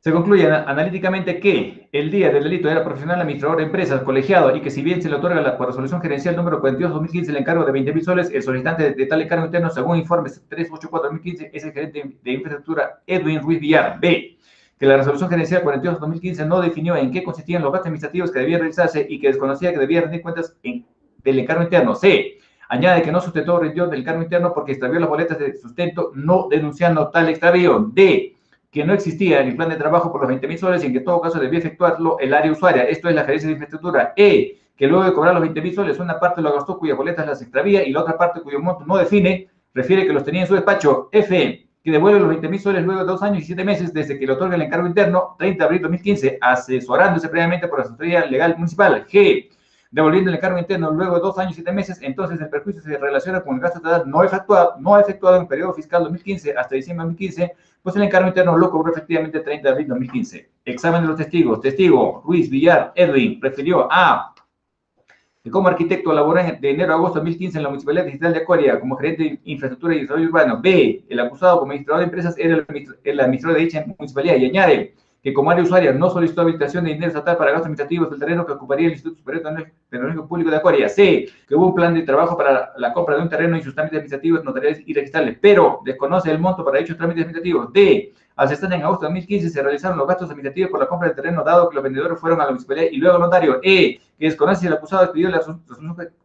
Se concluye analíticamente que el día del delito era profesional administrador de empresas, colegiado, y que si bien se le otorga por resolución gerencial número 42-2015 el encargo de 20.000 soles, el solicitante de tal encargo interno, según informe 384-2015, es el gerente de infraestructura Edwin Ruiz Villar. B. Que la resolución gerencial 42-2015 no definió en qué consistían los gastos administrativos que debían realizarse y que desconocía que debía rendir cuentas del encargo interno. C. Añade que no sustentó o rindió del encargo interno porque extravió las boletas de sustento, no denunciando tal extravío. D. Que no existía el plan de trabajo por los 20.000 soles y en que en todo caso debía efectuarlo el área usuaria, esto es la gerencia de infraestructura. E, que luego de cobrar los 20.000 soles, una parte lo gastó cuyas boletas las extravía y la otra parte cuyo monto no define, refiere que los tenía en su despacho. F, que devuelve los 20.000 soles luego de 2 años y 7 meses desde que le otorga el encargo interno, 30 de abril de 2015, asesorándose previamente por la asesoría legal municipal. G, devolviendo el encargo interno luego de 2 años y 7 meses, entonces el perjuicio se relaciona con el gasto estatal no efectuado en el periodo fiscal 2015 hasta diciembre de 2015, pues el encargo interno lo cobró efectivamente 30 de abril de 2015. Examen de los testigos. Testigo Ruiz Villar Edwin refirió a que como arquitecto laboró de enero a agosto de 2015 en la Municipalidad Distrital de Coria como gerente de infraestructura y desarrollo urbano. B, el acusado como administrador de empresas era el administrador de dicha municipalidad, y añade que como área usuaria no solicitó habilitación de dinero estatal para gastos administrativos del terreno que ocuparía el Instituto Superior Tecnológico Público de Acoria. C, que hubo un plan de trabajo para la compra de un terreno y sus trámites administrativos, notariales y registrales, pero desconoce el monto para dichos trámites administrativos. D, al cesar en agosto de 2015 se realizaron los gastos administrativos por la compra del terreno, dado que los vendedores fueron a la municipalidad y luego al notario. E, que desconoce si el acusado expidió la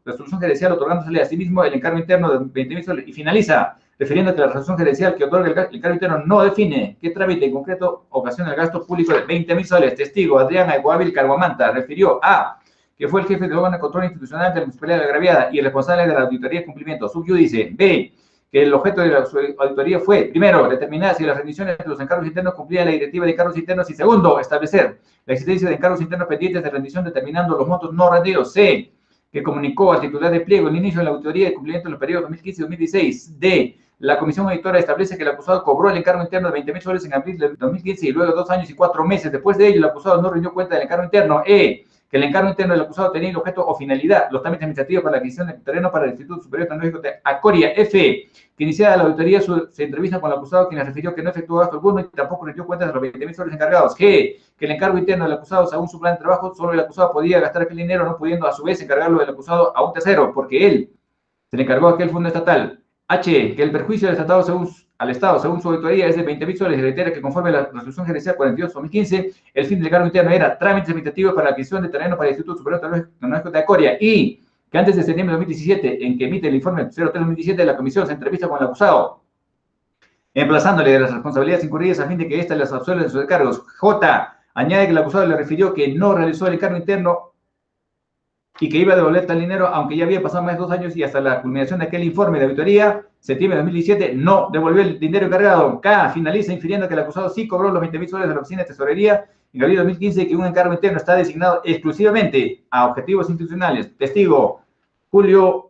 resolución gerencial otorgándosele a sí mismo el encargo interno de 20.000 soles. Y finaliza refiriendo a que la resolución gerencial que otorga el encargo interno no define qué trámite en concreto ocasiona el gasto público de 20.000 soles. Testigo Adrián Aiguávil Carguamanta refirió a que fue el jefe del órgano de control institucional de la municipalidad de Agraviada y el responsable de la auditoría de cumplimiento. Subyúdice. B, que el objeto de la auditoría fue, primero, determinar si las rendiciones de los encargos internos cumplían la directiva de encargos internos y, segundo, establecer la existencia de encargos internos pendientes de rendición determinando los montos no rendidos. C, que comunicó al titular de pliego el inicio de la auditoría de cumplimiento en los periodos 2015-2016. D, la comisión auditora establece que el acusado cobró el encargo interno de 20.000 soles en abril de 2015 y luego 2 años y 4 meses después de ello el acusado no rindió cuenta del encargo interno. E, que el encargo interno del acusado tenía el objeto o finalidad los trámites administrativos para la adquisición de terreno para el Instituto Superior Tecnológico de Acoria. F, que iniciada la auditoría se entrevista con el acusado, quien le refirió que no efectuó gasto alguno y tampoco rindió cuenta de los 20.000 soles encargados. G, que el encargo interno del acusado, según su plan de trabajo, solo el acusado podía gastar aquel dinero, no pudiendo a su vez encargarlo del acusado a un tercero, porque él se le encargó aquel fondo estatal. H, que el perjuicio del Estado al Estado, según su auditoría, es de 20.000 soles y reitera que conforme a la resolución gerencial 42-2015, el fin del encargo interno era trámites administrativos para la adquisición de terreno para el Instituto Superior Tecnológico de Acoria y que antes de septiembre de 2017, en que emite el informe 03-2017, la comisión se entrevista con el acusado, emplazándole de las responsabilidades incurridas a fin de que ésta las absuelva de sus cargos. J, añade que el acusado le refirió que no realizó el encargo interno y que iba a devolver tal dinero, aunque ya había pasado más de 2 años y hasta la culminación de aquel informe de auditoría, septiembre de 2017, no devolvió el dinero encargado. K, finaliza infiriendo que el acusado sí cobró los 20.000 soles de la oficina de tesorería en abril de 2015 y que un encargo interno está designado exclusivamente a objetivos institucionales. Testigo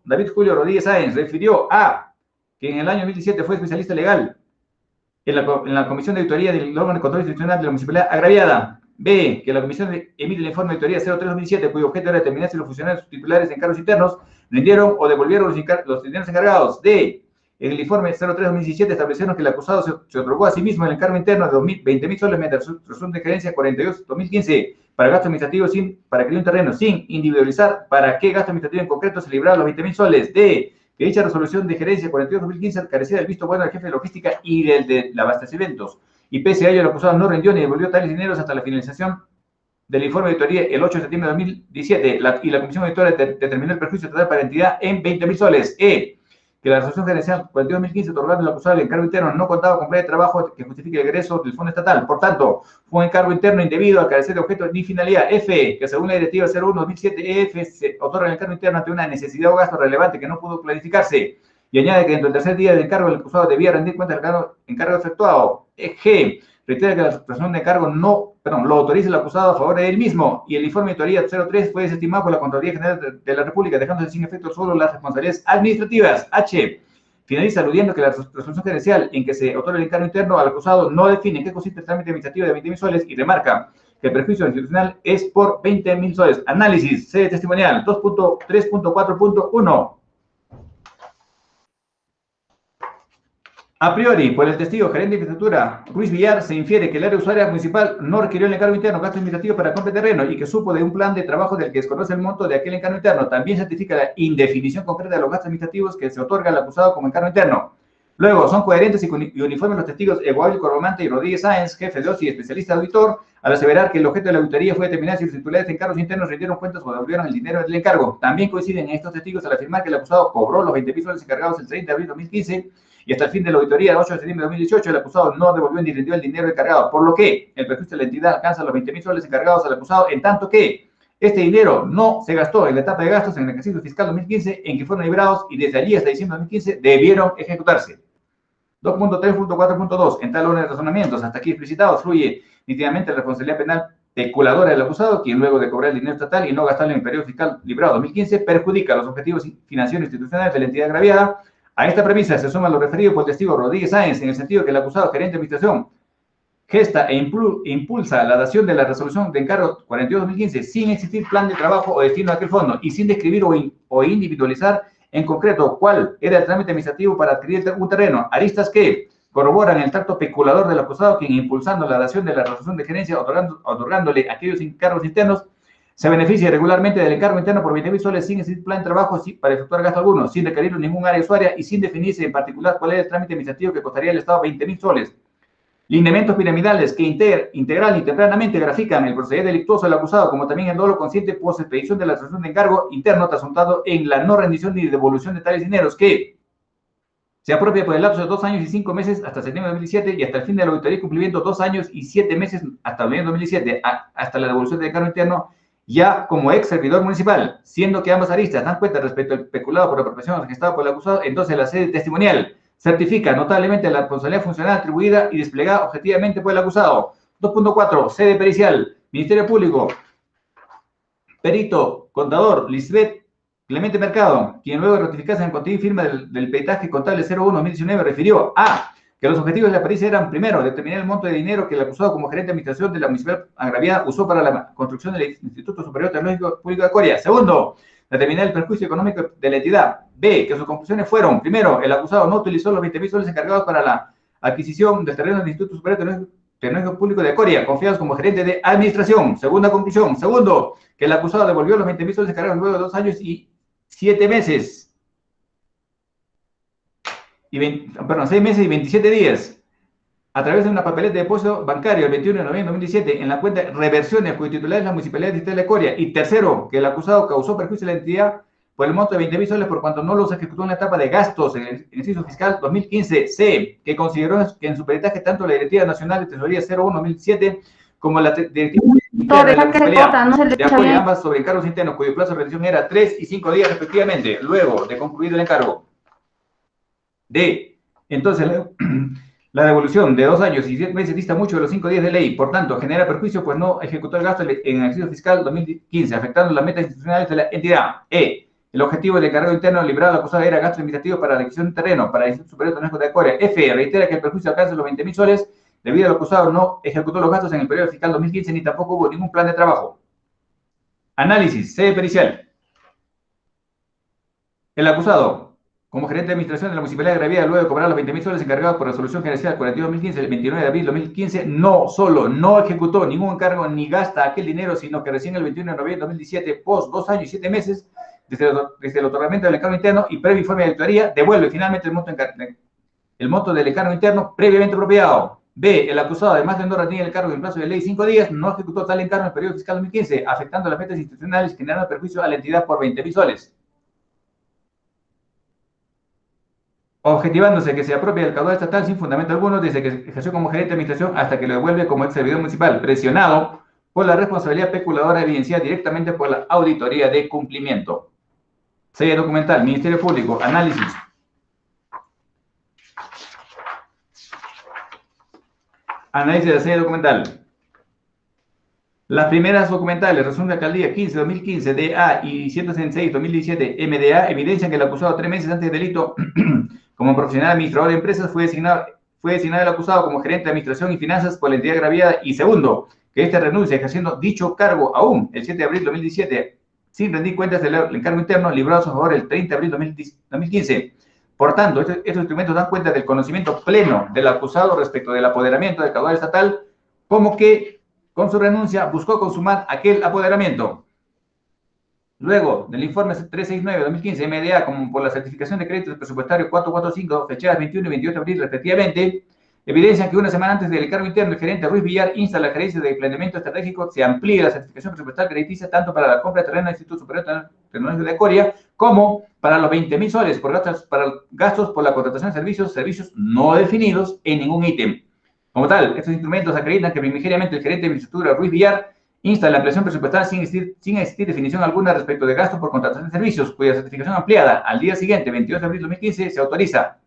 David Julio Rodríguez Sáenz refirió a que en el año 2017 fue especialista legal en la Comisión de Auditoría del órgano de control institucional de la Municipalidad Agraviada. B, que la comisión emite el informe de auditoría 03-2017, cuyo objeto era determinar si los funcionarios titulares de encargos internos rindieron o devolvieron los dineros encargados. D, en el informe 03-2017 establecieron que el acusado se otorgó a sí mismo el encargo interno de 20.000 soles mediante resolución de gerencia 42-2015 para gasto administrativo para adquirir un terreno sin individualizar para qué gasto administrativo en concreto se libraron los 20.000 soles. D, que dicha resolución de gerencia 42-2015 carecía del visto bueno del jefe de logística y del de abastecimientos. Y pese a ello, el acusado no rindió ni devolvió tales dineros hasta la finalización del informe de auditoría el 8 de septiembre de 2017 y la comisión auditora determinó el perjuicio total para la entidad en 20.000 soles. E, que la resolución gerencial 42-2015 otorgando al acusado el encargo interno no contaba con plan de trabajo que justifique el egreso del fondo estatal. Por tanto, fue un encargo interno indebido al carecer de objeto ni finalidad. F, que según la directiva 01-2007 EF se otorga el encargo interno ante una necesidad o gasto relevante que no pudo clarificarse. Y añade que dentro del tercer día del encargo el acusado debía rendir cuenta del encargo efectuado. G, reitera que la resolución de encargo lo autoriza el acusado a favor de él mismo y el informe de auditoría 03 fue desestimado por la Contraloría General de la República, dejándose sin efecto solo las responsabilidades administrativas. H, finaliza aludiendo que la resolución gerencial en que se otorga el encargo interno al acusado no define en qué consiste el trámite administrativo de 20.000 soles y remarca que el perjuicio institucional es por 20.000 soles. Análisis, sede testimonial 2.3.4.1. A priori, por el testigo gerente de infraestructura Ruiz Villar, se infiere que el área usuaria municipal no requirió el encargo interno, gasto administrativo para compra de terreno y que supo de un plan de trabajo del que desconoce el monto de aquel encargo interno. También certifica la indefinición concreta de los gastos administrativos que se otorga al acusado como encargo interno. Luego, son coherentes y uniformes los testigos Eguavio Coromante y Rodríguez Sáenz, jefe de OSI y especialista auditor, al aseverar que el objeto de la auditoría fue determinar si los titulares de encargos internos rindieron cuentas o devolvieron el dinero del encargo. También coinciden estos testigos al afirmar que el acusado cobró los 20.000 soles encargados el 30 de abril de 2015 y hasta el fin de la auditoría del 8 de septiembre de 2018 el acusado no devolvió ni rindió el dinero encargado, por lo que el perjuicio de la entidad alcanza los 20.000 soles encargados al acusado, en tanto que Este dinero no se gastó en la etapa de gastos en el ejercicio fiscal 2015 en que fueron liberados y desde allí hasta diciembre de 2015 debieron ejecutarse. 2.3.4.2. En tal orden de razonamientos, hasta aquí explicitados, fluye nítidamente la responsabilidad penal peculadora del acusado, quien luego de cobrar el dinero estatal y no gastarlo en el periodo fiscal librado 2015, perjudica los objetivos financieros institucionales de la entidad agraviada. A esta premisa se suma lo referido por el testigo Rodríguez Sáenz, en el sentido que el acusado gerente de administración gesta e impulsa la dación de la resolución de encargo 42-2015 sin existir plan de trabajo o destino de aquel fondo y sin describir o individualizar en concreto cuál era el trámite administrativo para adquirir un terreno, aristas que corroboran el tracto peculador del acusado, quien impulsando la dación de la resolución de gerencia, otorgándole aquellos encargos internos, se beneficia regularmente del encargo interno por 20.000 soles sin existir plan de trabajo para efectuar gasto alguno, sin requerir ningún área usuaria y sin definirse en particular cuál es el trámite administrativo que costaría al Estado 20.000 soles. Lineamientos piramidales que integral y tempranamente grafican el proceder delictuoso del acusado, como también el dolo consciente por expedición de la resolución de encargo interno trasuntado en la no rendición ni devolución de tales dineros que se apropia por el lapso de 2 años y 5 meses hasta septiembre de 2017 y hasta el fin de la auditoría y cumplimiento 2 años y 7 meses hasta noviembre de 2017, hasta la devolución del encargo interno, ya como ex servidor municipal, siendo que ambas aristas dan cuenta respecto al peculado por apropiación registrado por el acusado, entonces la sede testimonial certifica notablemente la responsabilidad funcional atribuida y desplegada objetivamente por el acusado. 2.4. Sede pericial. Ministerio Público. Perito, contador, Lisbeth Clemente Mercado, quien luego de ratificarse en contenido y firma del peritaje contable 01-2019 refirió a que los objetivos de la pericia eran, primero, determinar el monto de dinero que el acusado como gerente de administración de la municipal agraviada usó para la construcción del Instituto Superior Tecnológico Público de Coria. Segundo, determinar el perjuicio económico de la entidad. B, que sus conclusiones fueron, primero, el acusado no utilizó los 20.000 soles encargados para la adquisición del terreno del Instituto Superior Tecnológico Público de Coria, confiados como gerente de administración. Segunda conclusión. Segundo, que el acusado devolvió los 20.000 soles encargados luego de 2 años y 7 meses. 6 meses y 27 días. A través de una papeleta de depósito bancario el 21 de noviembre de 2017 en la cuenta reversiones cuyo titular es la Municipalidad Distrital de Coria. Y tercero, que el acusado causó perjuicio a la entidad por el monto de 20.000 soles por cuanto no los ejecutó en la etapa de gastos en el ejercicio fiscal 2015. C, que consideró que en su peritaje tanto la Directiva Nacional de Tesorería 01-2007 como la Directiva de la Municipalidad de Coria, ambas sobre encargos internos cuyo plazo de rendición era 3 y 5 días respectivamente, luego de concluido el encargo. D, entonces la devolución de 2 años y 7 meses dista mucho de los 5 días de ley, por tanto, genera perjuicio pues no ejecutó el gasto en el ejercicio fiscal 2015, afectando las metas institucionales de la entidad. E, el objetivo del encargo interno librado al acusado era gasto administrativo para la adquisición de terreno para el Instituto Superior Tecnológico de Coria. F, reitera que el perjuicio alcanza los 20.000 soles debido al acusado no ejecutó los gastos en el periodo fiscal 2015 ni tampoco hubo ningún plan de trabajo. Análisis, sede pericial. El acusado, como gerente de administración de la Municipalidad agraviada, luego de cobrar los 20.000 soles encargados por resolución gerencial 42-2015 el 29 de abril de 2015, no solo no ejecutó ningún encargo ni gasta aquel dinero, sino que recién el 21 de noviembre de 2017, post 2 años y 7 meses, desde el otorgamiento del encargo interno y previo informe de auditoría, devuelve finalmente el monto del encargo interno previamente apropiado. B, el acusado, además de no retirar el cargo en plazo de ley 5 días, no ejecutó tal encargo en el periodo fiscal 2015, afectando las metas institucionales, generando perjuicio a la entidad por 20.000 soles. Objetivándose que se apropia del caudal estatal sin fundamento alguno desde que ejerció como gerente de administración hasta que lo devuelve como ex servidor municipal, presionado por la responsabilidad peculadora evidenciada directamente por la auditoría de cumplimiento. Sella documental, Ministerio Público, análisis. Análisis de la sella documental. Las primeras documentales, resumen de alcaldía 15-2015, DA y 166-2017, MDA, evidencian que el acusado 3 meses antes del delito, como profesional administrador de empresas, fue designado el acusado como gerente de administración y finanzas por la entidad agraviada. Y segundo, que este renuncia ejerciendo dicho cargo aún el 7 de abril de 2017, sin rendir cuentas del encargo interno librado a su favor el 30 de abril de 2015. Por tanto, estos instrumentos dan cuenta del conocimiento pleno del acusado respecto del apoderamiento del caudal estatal, como que con su renuncia buscó consumar aquel apoderamiento. Luego del informe 369-2015 MDA, como por la certificación de créditos presupuestarios 445, fechadas 21 y 28 de abril respectivamente, evidencian que una semana antes del encargo interno, el gerente Ruiz Villar insta a la gerencia de planeamiento estratégico se amplíe la certificación presupuestaria crediticia tanto para la compra de terreno del Instituto Superior Tecnológico de Coria como para los 20.000 soles para gastos por la contratación de servicios no definidos en ningún ítem. Como tal, estos instrumentos acreditan que primigeniamente el gerente de infraestructura Ruiz Villar Insta la ampliación presupuestal sin existir definición alguna respecto de gastos por contratación de servicios, cuya certificación ampliada al día siguiente, 22 de abril de 2015, se autoriza,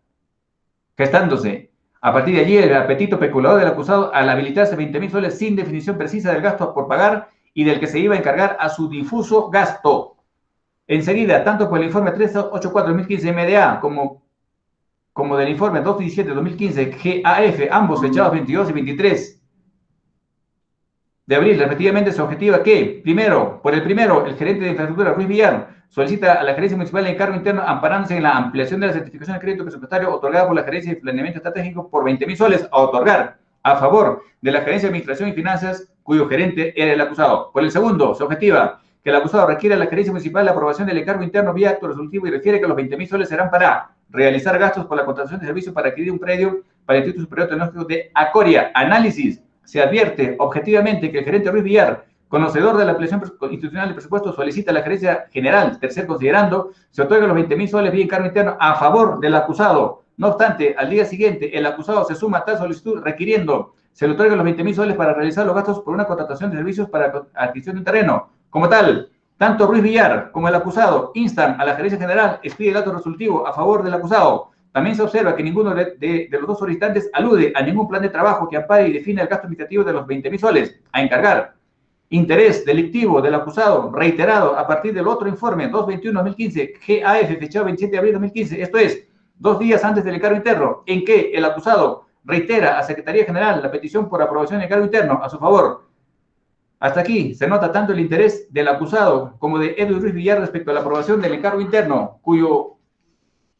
gestándose a partir de allí el apetito especulador del acusado al habilitarse 20.000 soles sin definición precisa del gasto por pagar y del que se iba a encargar a su difuso gasto. Enseguida, tanto por el informe 384-2015 MDA como del informe 217-2015 GAF, ambos fechados 22 y 23 de abril, respectivamente, se objetiva que, por el primero, el gerente de infraestructura, Ruiz Villar, solicita a la Gerencia Municipal de Encargo Interno amparándose en la ampliación de la certificación de crédito presupuestario otorgada por la Gerencia de Planeamiento Estratégico por 20.000 soles a otorgar a favor de la Gerencia de Administración y Finanzas, cuyo gerente era el acusado. Por el segundo, se objetiva que el acusado requiere a la Gerencia Municipal la aprobación del encargo interno vía acto resolutivo y refiere que los 20.000 soles serán para realizar gastos por la contratación de servicios para adquirir un predio para el Instituto Superior Tecnológico de Acoria. Análisis. Se advierte objetivamente que el gerente Ruiz Villar, conocedor de la ampliación institucional del presupuesto, solicita a la Gerencia General, tercer considerando, se otorga los 20.000 soles vía encargo interno a favor del acusado. No obstante, al día siguiente, el acusado se suma a tal solicitud requiriendo se le otorguen los 20.000 soles para realizar los gastos por una contratación de servicios para adquisición de un terreno. Como tal, tanto Ruiz Villar como el acusado instan a la Gerencia General, expide el acto resolutivo a favor del acusado. También se observa que ninguno de los dos solicitantes alude a ningún plan de trabajo que ampare y define el gasto administrativo de los 20.000 soles a encargar. Interés delictivo del acusado reiterado a partir del otro informe 221-2015 GAF, fechado 27 de abril de 2015, esto es, 2 días antes del encargo interno, en que el acusado reitera a Secretaría General la petición por aprobación del encargo interno a su favor. Hasta aquí se nota tanto el interés del acusado como de Edwin Ruiz Villar respecto a la aprobación del encargo interno, cuyo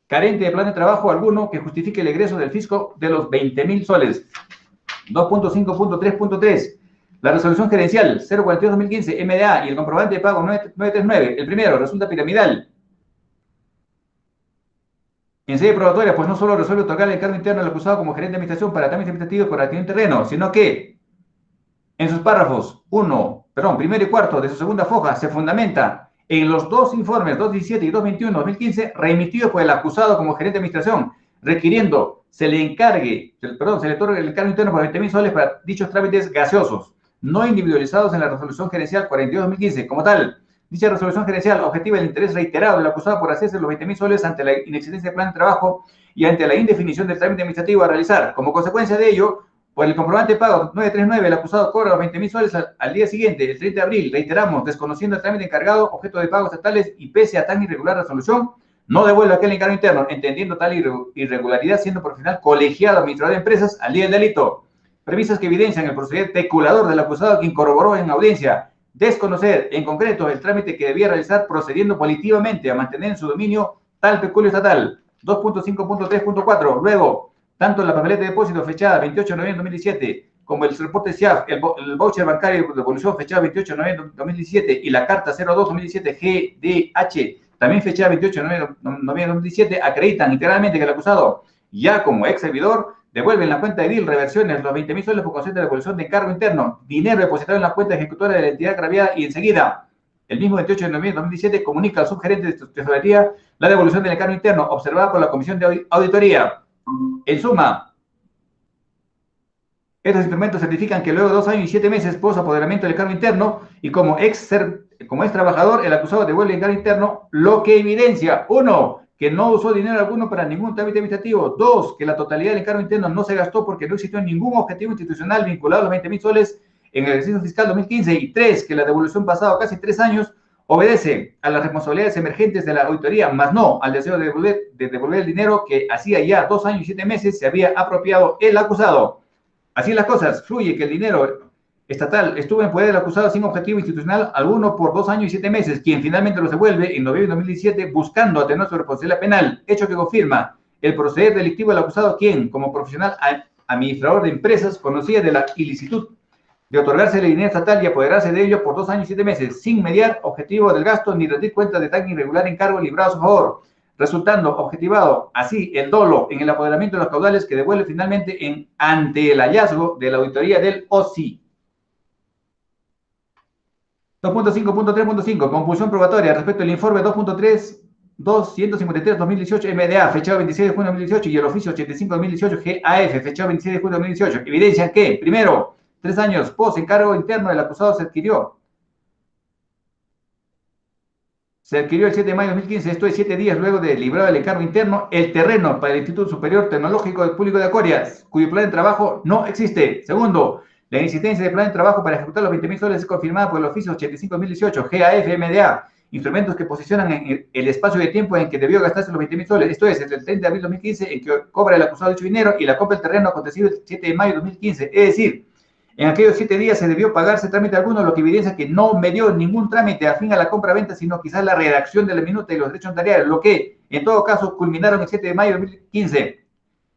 carente de plan de trabajo alguno que justifique el egreso del fisco de los 20.000 soles. 2.5.3.3. La resolución gerencial 042-2015 MDA y el comprobante de pago 939. El primero resulta piramidal. En sede probatoria, pues no solo resuelve otorgar el encargo interno al acusado como gerente de administración para trámites administrativos por adquirir un terreno, sino que en sus párrafos primero y cuarto de su segunda foja se fundamenta en los dos informes 217 y 221-2015 remitidos por el acusado como gerente de administración, requiriendo se le otorgue el encargo interno por 20.000 soles para dichos trámites gaseosos, no individualizados en la resolución gerencial 42-2015. Como tal, dicha resolución gerencial objetiva el interés reiterado del acusado por hacerse los 20.000 soles ante la inexistencia de plan de trabajo y ante la indefinición del trámite administrativo a realizar. Como consecuencia de ello, por el comprobante de pago 939, el acusado cobra los 20.000 soles al día siguiente, el 30 de abril, reiteramos, desconociendo el trámite encargado, objeto de pagos estatales y pese a tan irregular resolución, no devuelve aquel encargo interno, entendiendo tal irregularidad, siendo por final colegiado administrador de empresas al día del delito. Premisas que evidencian el proceder peculador del acusado, quien corroboró en audiencia desconocer en concreto el trámite que debía realizar, procediendo politivamente a mantener en su dominio tal peculio estatal. 2.5.3.4. Luego, tanto la papeleta de depósito fechada 28 de noviembre de 2017 como el reporte SIAF, el voucher bancario de devolución fechado 28 de noviembre de 2017 y la carta 02-2017 GDH, también fechada 28 de noviembre de 2017, acreditan integralmente que el acusado, ya como ex servidor, devuelve en la cuenta de DIL reversiones los 20.000 soles por concepto de devolución de encargo interno, dinero depositado en la cuenta ejecutora de la entidad agraviada y enseguida, el mismo 28 de noviembre de 2017, comunica al subgerente de tesorería la devolución del encargo interno observada por la Comisión de Auditoría. En suma, estos instrumentos certifican que luego de 2 años y 7 meses post apoderamiento del encargo interno y como ex trabajador, el acusado devuelve el encargo interno, lo que evidencia, 1, que no usó dinero alguno para ningún trámite administrativo, 2, que la totalidad del encargo interno no se gastó porque no existió ningún objetivo institucional vinculado a los 20.000 soles en el ejercicio fiscal 2015, y 3, que la devolución pasado casi 3 años obedece a las responsabilidades emergentes de la auditoría, más no al deseo de devolver el dinero que hacía ya 2 años y 7 meses se había apropiado el acusado. Así las cosas, fluye que el dinero estatal estuvo en poder del acusado sin objetivo institucional alguno por 2 años y 7 meses, quien finalmente los devuelve en noviembre de 2017 buscando atenuar su responsabilidad penal, hecho que confirma el proceder delictivo del acusado, quien, como profesional administrador de empresas, conocía de la ilicitud de otorgarse el dinero estatal y apoderarse de ello por 2 años y 7 meses, sin mediar objetivo del gasto ni rendir cuenta de tan irregular encargo librado a su favor, resultando objetivado así el dolo en el apoderamiento de los caudales que devuelve finalmente ante el hallazgo de la auditoría del OSI. 2.5.3.5. Compulsión probatoria respecto al informe 2.3.253-2018 MDA, fechado 26 de junio de 2018, y el oficio 85-2018 GAF, fechado 26 de junio de 2018, evidencian que, primero, 3 años post encargo interno, el acusado se adquirió el 7 de mayo de 2015, esto es 7 días luego de librado el encargo interno, el terreno para el Instituto Superior Tecnológico del Público de Acoria, cuyo plan de trabajo no existe. Segundo, la inexistencia de plan de trabajo para ejecutar los 20.000 soles es confirmada por el oficio 85.018, GAF-MDA, instrumentos que posicionan en el espacio de tiempo en que debió gastarse los 20.000 soles, esto es, el 30 de abril de 2015, en que cobra el acusado dicho dinero y la compra del terreno acontecido el 7 de mayo de 2015, es decir, en aquellos 7 días se debió pagarse trámite alguno, lo que evidencia que no me dio ningún trámite afín a la compra-venta, sino quizás la redacción de la minuta y los derechos notariales, lo que, en todo caso, culminaron el 7 de mayo de 2015.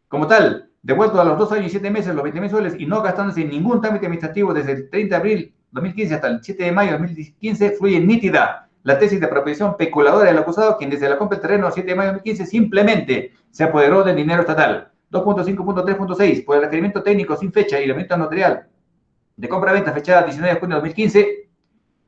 Como tal, devuelto a los 2 años y 7 meses los 20.000 soles y no gastándose ningún trámite administrativo desde el 30 de abril de 2015 hasta el 7 de mayo de 2015, fluye nítida la tesis de apropiación peculadora del acusado, quien desde la compra del terreno el 7 de mayo de 2015 simplemente se apoderó del dinero estatal. 2.5.3.6, por el requerimiento técnico sin fecha y la minuta notarial de compra-venta fechada 19 de junio de 2015,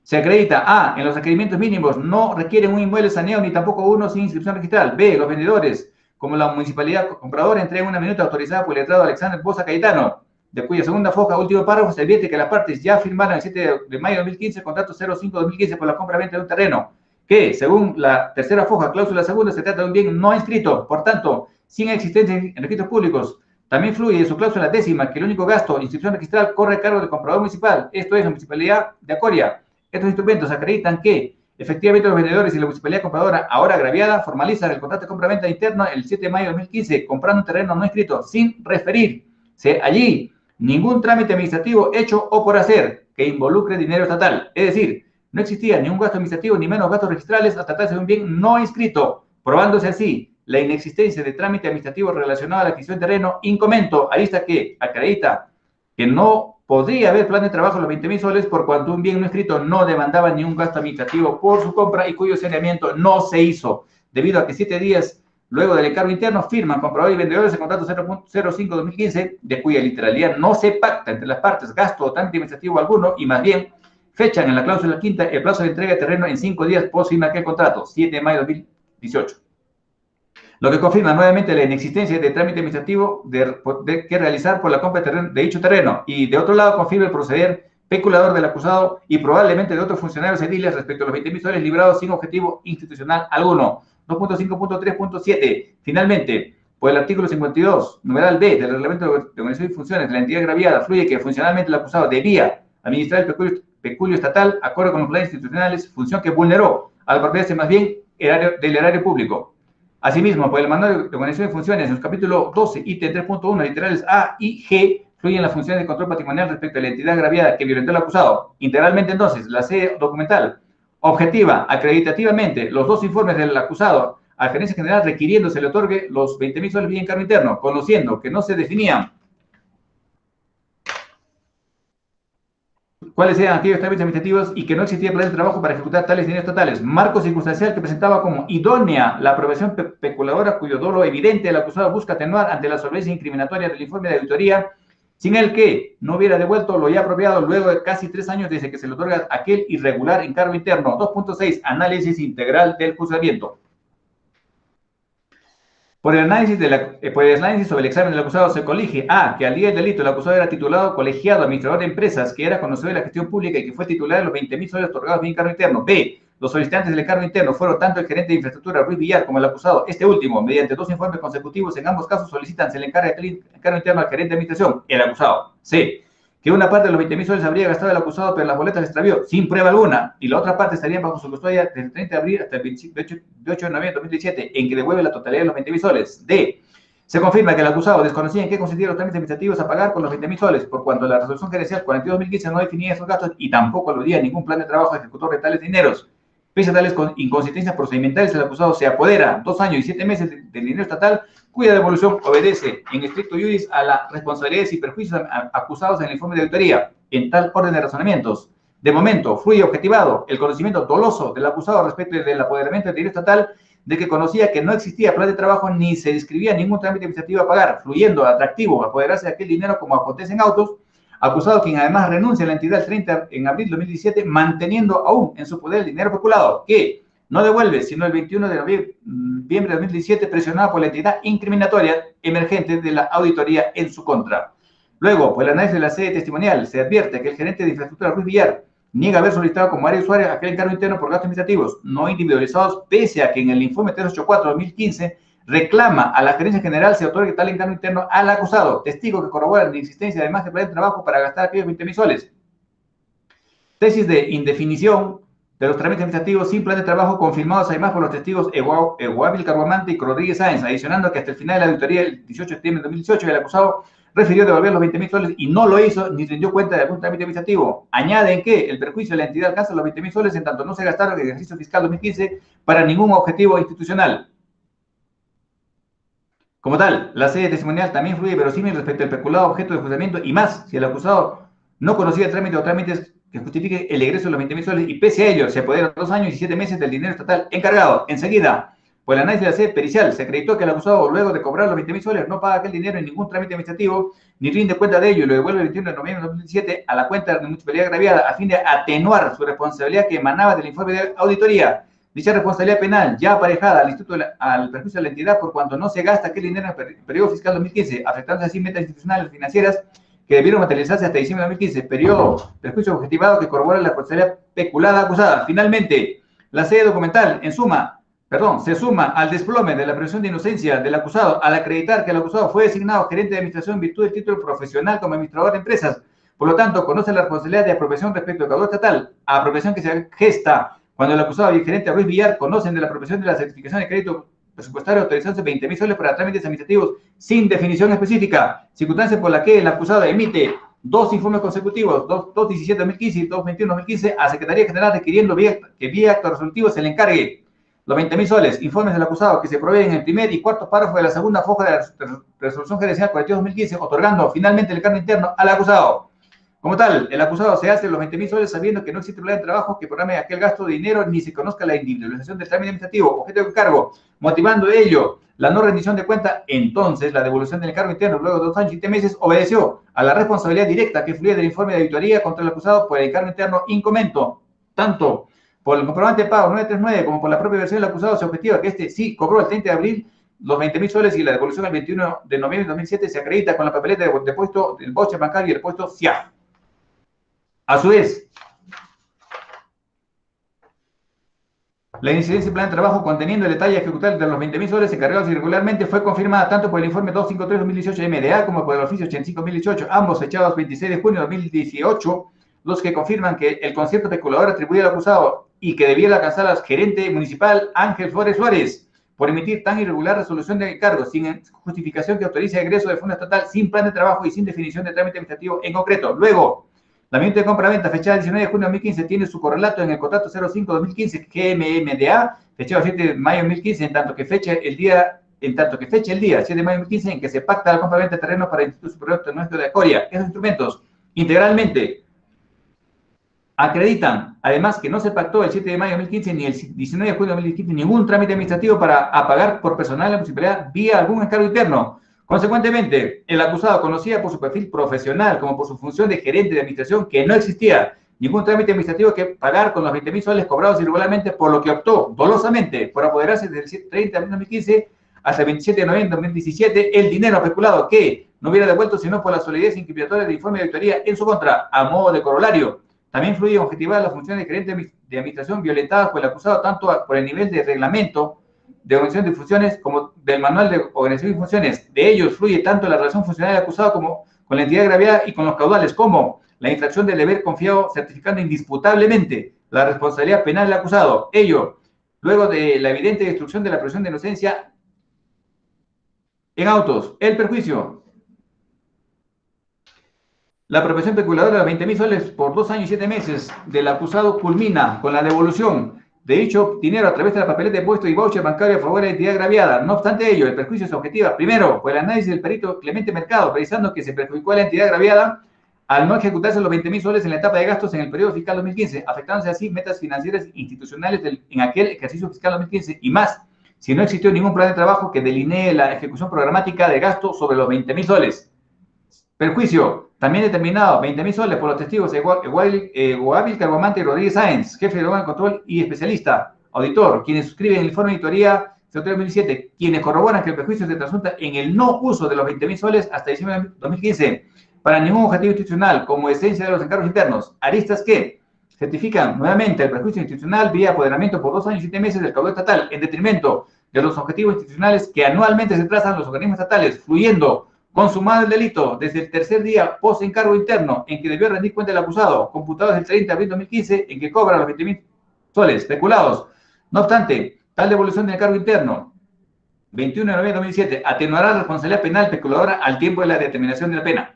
se acredita A, en los requerimientos mínimos no requieren un inmueble saneado ni tampoco uno sin inscripción registral. B, los vendedores, como la municipalidad compradora, entregan una minuta autorizada por el letrado Alexander Bosa Cayetano, de cuya segunda foja, último párrafo, se advierte que las partes ya firmaron el 7 de mayo de 2015 el contrato 05-2015 por la compra-venta de un terreno, que, según la tercera foja, cláusula segunda, se trata de un bien no inscrito, por tanto, sin existencia en registros públicos. También fluye en su cláusula décima que el único gasto, inscripción registral, corre a cargo del comprador municipal, esto es, la municipalidad de Acoria. Estos instrumentos acreditan que, efectivamente, los vendedores y la municipalidad compradora, ahora agraviada, formalizan el contrato de compra-venta interno el 7 de mayo de 2015, comprando un terreno no inscrito, sin referirse allí ningún trámite administrativo hecho o por hacer que involucre dinero estatal. Es decir, no existía ningún gasto administrativo ni menos gastos registrales a tratarse de un bien no inscrito, probándose así la inexistencia de trámite administrativo relacionado a la adquisición de terreno, incomento, ahí está que acredita que no podría haber plan de trabajo de los 20.000 soles por cuanto un bien no inscrito no demandaba ni un gasto administrativo por su compra y cuyo saneamiento no se hizo, debido a que 7 días luego del encargo interno firman comprador y vendedores el contrato 0.05-2015, de cuya literalidad no se pacta entre las partes gasto o trámite administrativo alguno, y más bien fechan en la cláusula quinta el plazo de entrega de terreno en 5 días post firma aquel contrato, 7 de mayo de 2018. Lo que confirma nuevamente la inexistencia de trámite administrativo que realizar por la compra de dicho terreno, y de otro lado confirma el proceder peculador del acusado y probablemente de otros funcionarios ediles respecto a los 20.000 soles librados sin objetivo institucional alguno. 2.5.3.7. Finalmente, por el artículo 52, numeral B del Reglamento de Organización y Funciones de la entidad agraviada, fluye que funcionalmente el acusado debía administrar el peculio estatal acorde con los planes institucionales, función que vulneró al apropiarse más bien del erario público. Asimismo, por el Manual de Organización y Funciones, en su capítulo 12, ítem 3.1, literales A y G, fluyen las funciones de control patrimonial respecto a la entidad agraviada que violentó el acusado. Integralmente, entonces, la sede documental objetiva, acreditativamente, los dos informes del acusado a la Gerencia General requiriendo se le otorgue los 20.000 soles vía encargo interno, conociendo que no se definían cuáles eran aquellos trámites administrativos y que no existía plan de trabajo para ejecutar tales dineros totales. Marco circunstancial que presentaba como idónea la aprobación peculadora cuyo dolo evidente el acusado busca atenuar ante la solvencia incriminatoria del informe de auditoría, sin el que no hubiera devuelto lo ya apropiado luego de casi 3 años desde que se le otorga aquel irregular encargo interno. 2.6. Análisis integral del juzgamiento. Por el análisis sobre el examen del acusado se colige A, que al día del delito el acusado era titulado colegiado administrador de empresas, que era conocedor de la gestión pública y que fue titular de los 20.000 soles otorgados vía encargo interno. B, los solicitantes del encargo interno fueron tanto el gerente de infraestructura Ruiz Villar como el acusado. Este último, mediante 2 informes consecutivos, en ambos casos solicitan se le encargue el encargo interno al gerente de administración, el acusado. C, que una parte de los 20.000 soles habría gastado el acusado, pero las boletas se extravió sin prueba alguna, y la otra parte estaría bajo su custodia desde el 30 de abril hasta el 28 de noviembre de 2017, en que devuelve la totalidad de los 20.000 soles. D. Se confirma que el acusado desconocía en qué consistían los trámites administrativos a pagar con los 20.000 soles, por cuanto la resolución gerencial 42-2015 no definía esos gastos y tampoco aludía a ningún plan de trabajo ejecutor de tales dineros. Pese a tales inconsistencias procedimentales, el acusado se apodera 2 años y 7 meses del dinero estatal, cuya devolución obedece en estricto iuris a las responsabilidades y perjuicios acusados en el informe de auditoría, en tal orden de razonamientos. De momento, fluye objetivado el conocimiento doloso del acusado respecto del apoderamiento del dinero estatal, de que conocía que no existía plan de trabajo ni se describía ningún trámite administrativo a pagar, fluyendo atractivo apoderarse de aquel dinero como acontece en autos, acusado quien además renuncia a la entidad el 30 de abril de 2017, manteniendo aún en su poder el dinero peculado, que no devuelve, sino el 21 de noviembre de 2017, presionado por la entidad incriminatoria emergente de la auditoría en su contra. Luego, por el análisis de la sede testimonial, se advierte que el gerente de infraestructura Ruiz Villar niega haber solicitado como área de usuario aquel encargo interno por gastos administrativos no individualizados, pese a que en el informe 384-2015 reclama a la gerencia general se otorgue tal encargo interno al acusado, testigo que corrobora la existencia además de plan de trabajo para gastar aquellos 20.000 soles. Tesis de indefinición de los trámites administrativos sin plan de trabajo confirmados además por los testigos Eguávil Carguamante y Rodríguez Sáenz, adicionando que hasta el final de la auditoría el 18 de septiembre de 2018 el acusado refirió devolver los 20.000 soles y no lo hizo ni rindió cuenta de algún trámite administrativo. Añaden que el perjuicio de la entidad alcanza los 20.000 soles en tanto no se gastaron en el ejercicio fiscal 2015 para ningún objetivo institucional. Como tal, la sede testimonial también fluye verosímil respecto al peculado objeto de juzgamiento y más si el acusado no conocía el trámite o trámites que justifique el egreso de los 20.000 soles y pese a ello se apodera 2 años y 7 meses del dinero estatal encargado. Enseguida, por el análisis de la sede pericial, se acreditó que el acusado, luego de cobrar los 20.000 soles, no paga aquel dinero en ningún trámite administrativo, ni rinde cuenta de ello y lo devuelve el 21 de noviembre de 2017 a la cuenta de municipalidad agraviada a fin de atenuar su responsabilidad que emanaba del informe de auditoría. Dicha responsabilidad penal, ya aparejada al perjuicio de la entidad por cuanto no se gasta aquel dinero en el periodo fiscal 2015, afectando así metas institucionales financieras que debieron materializarse hasta diciembre de 2015, periodo perjuicio objetivado que corrobora la responsabilidad peculada acusada. Finalmente, la sede documental, se suma al desplome de la presunción de inocencia del acusado al acreditar que el acusado fue designado gerente de administración en virtud del título profesional como administrador de empresas. Por lo tanto, conoce la responsabilidad de apropiación respecto al caudal estatal, apropiación que se gesta cuando el acusado y el gerente Ruiz Villar conocen de la apropiación de la certificación de crédito presupuestario autorizándose 20.000 soles para trámites administrativos sin definición específica, circunstancia por la que el acusado emite 2 informes consecutivos, 217-2015 y 221-2015 a Secretaría General requiriendo que vía acto resolutivo se le encargue los 20.000 soles, informes del acusado que se proveen en el primer y cuarto párrafo de la segunda foja de la resolución gerencial 42-2015, otorgando finalmente el encargo interno al acusado. Como tal, el acusado se hace los 20.000 soles sabiendo que no existe plan de trabajo que programe aquel gasto de dinero ni se conozca la individualización del trámite administrativo, objeto de encargo, motivando ello la no rendición de cuenta. Entonces, la devolución del encargo interno luego de 2 años y 7 meses obedeció a la responsabilidad directa que fluye del informe de auditoría contra el acusado por el encargo interno incomento, tanto por el comprobante de pago 939 como por la propia versión del acusado. Se objetiva que este sí cobró el 30 de abril los 20.000 soles y la devolución el 21 de noviembre de 2007 se acredita con la papeleta de depósito del voucher bancario y el depósito CIAF. A su vez, la incidencia del plan de trabajo conteniendo el detalle ejecutable de los 20.000 soles encargados irregularmente fue confirmada tanto por el informe 253-2018 MDA como por el oficio 85-2018, ambos fechados 26 de junio de 2018, los que confirman que el concierto especulador atribuido al acusado y que debiera alcanzar al gerente municipal Ángel Flores Suárez por emitir tan irregular resolución de encargo sin justificación que autorice el egreso de fondo estatal, sin plan de trabajo y sin definición de trámite administrativo en concreto. Luego, la medida de compra-venta fechada el 19 de junio de 2015 tiene su correlato en el contrato 05-2015 GMMDA, fechado 7 de mayo de 2015, en tanto que fecha el día 7 de mayo de 2015 en que se pacta la compra-venta de terrenos para el Instituto Superior Tecnológico de Acoria. Esos instrumentos integralmente acreditan, además, que no se pactó el 7 de mayo de 2015 ni el 19 de junio de 2015 ningún trámite administrativo para pagar por personal de la municipalidad vía algún encargo interno. Consecuentemente, el acusado conocía por su perfil profesional como por su función de gerente de administración que no existía ningún trámite administrativo que pagar con los 20.000 soles cobrados irregularmente, por lo que optó dolosamente por apoderarse desde el 30 de abril de 2015 hasta el 27 de noviembre de 2017 el dinero especulado que no hubiera devuelto sino por la solidez incriminatoria del informe de auditoría en su contra. A modo de corolario, también fluye objetivar las funciones de gerente de administración violentadas por el acusado tanto por el nivel de reglamento de organización de funciones como del manual de organización y funciones. De ellos fluye tanto la relación funcional del acusado como con la entidad agraviada y con los caudales, como la infracción del deber confiado certificando indisputablemente la responsabilidad penal del acusado. Ello, luego de la evidente destrucción de la presunción de inocencia en autos, el perjuicio. La apropiación peculadora de 20.000 soles por 2 años y 7 meses del acusado culmina con la devolución de dicho dinero a través de la papeleta de puesto y voucher bancario a favor de la entidad agraviada. No obstante ello, el perjuicio se objetiva, primero, por el análisis del perito Clemente Mercado, precisando que se perjudicó a la entidad agraviada al no ejecutarse los 20.000 soles en la etapa de gastos en el periodo fiscal 2015, afectándose así metas financieras institucionales en aquel ejercicio fiscal 2015, y más, si no existió ningún plan de trabajo que delinee la ejecución programática de gasto sobre los 20.000 soles. Perjuicio, también determinado 20.000 soles por los testigos Eguávil Carguamante y Rodríguez Sáenz, jefe de órgano de control y especialista, auditor, quienes suscriben el informe de auditoría 2017, quienes corroboran que el perjuicio se trasunta en el no uso de los 20.000 soles hasta diciembre de 2015. para ningún objetivo institucional como esencia de los encargos internos, aristas que certifican nuevamente el perjuicio institucional vía apoderamiento por 2 años y 7 meses del caudal estatal en detrimento de los objetivos institucionales que anualmente se trazan los organismos estatales, fluyendo consumado el delito desde el tercer día post encargo interno en que debió rendir cuenta el acusado, computado desde el 30 de abril de 2015 en que cobra los 20.000 soles especulados. No obstante, tal devolución del encargo interno 21 de noviembre de 2007 atenuará la responsabilidad penal peculadora al tiempo de la determinación de la pena.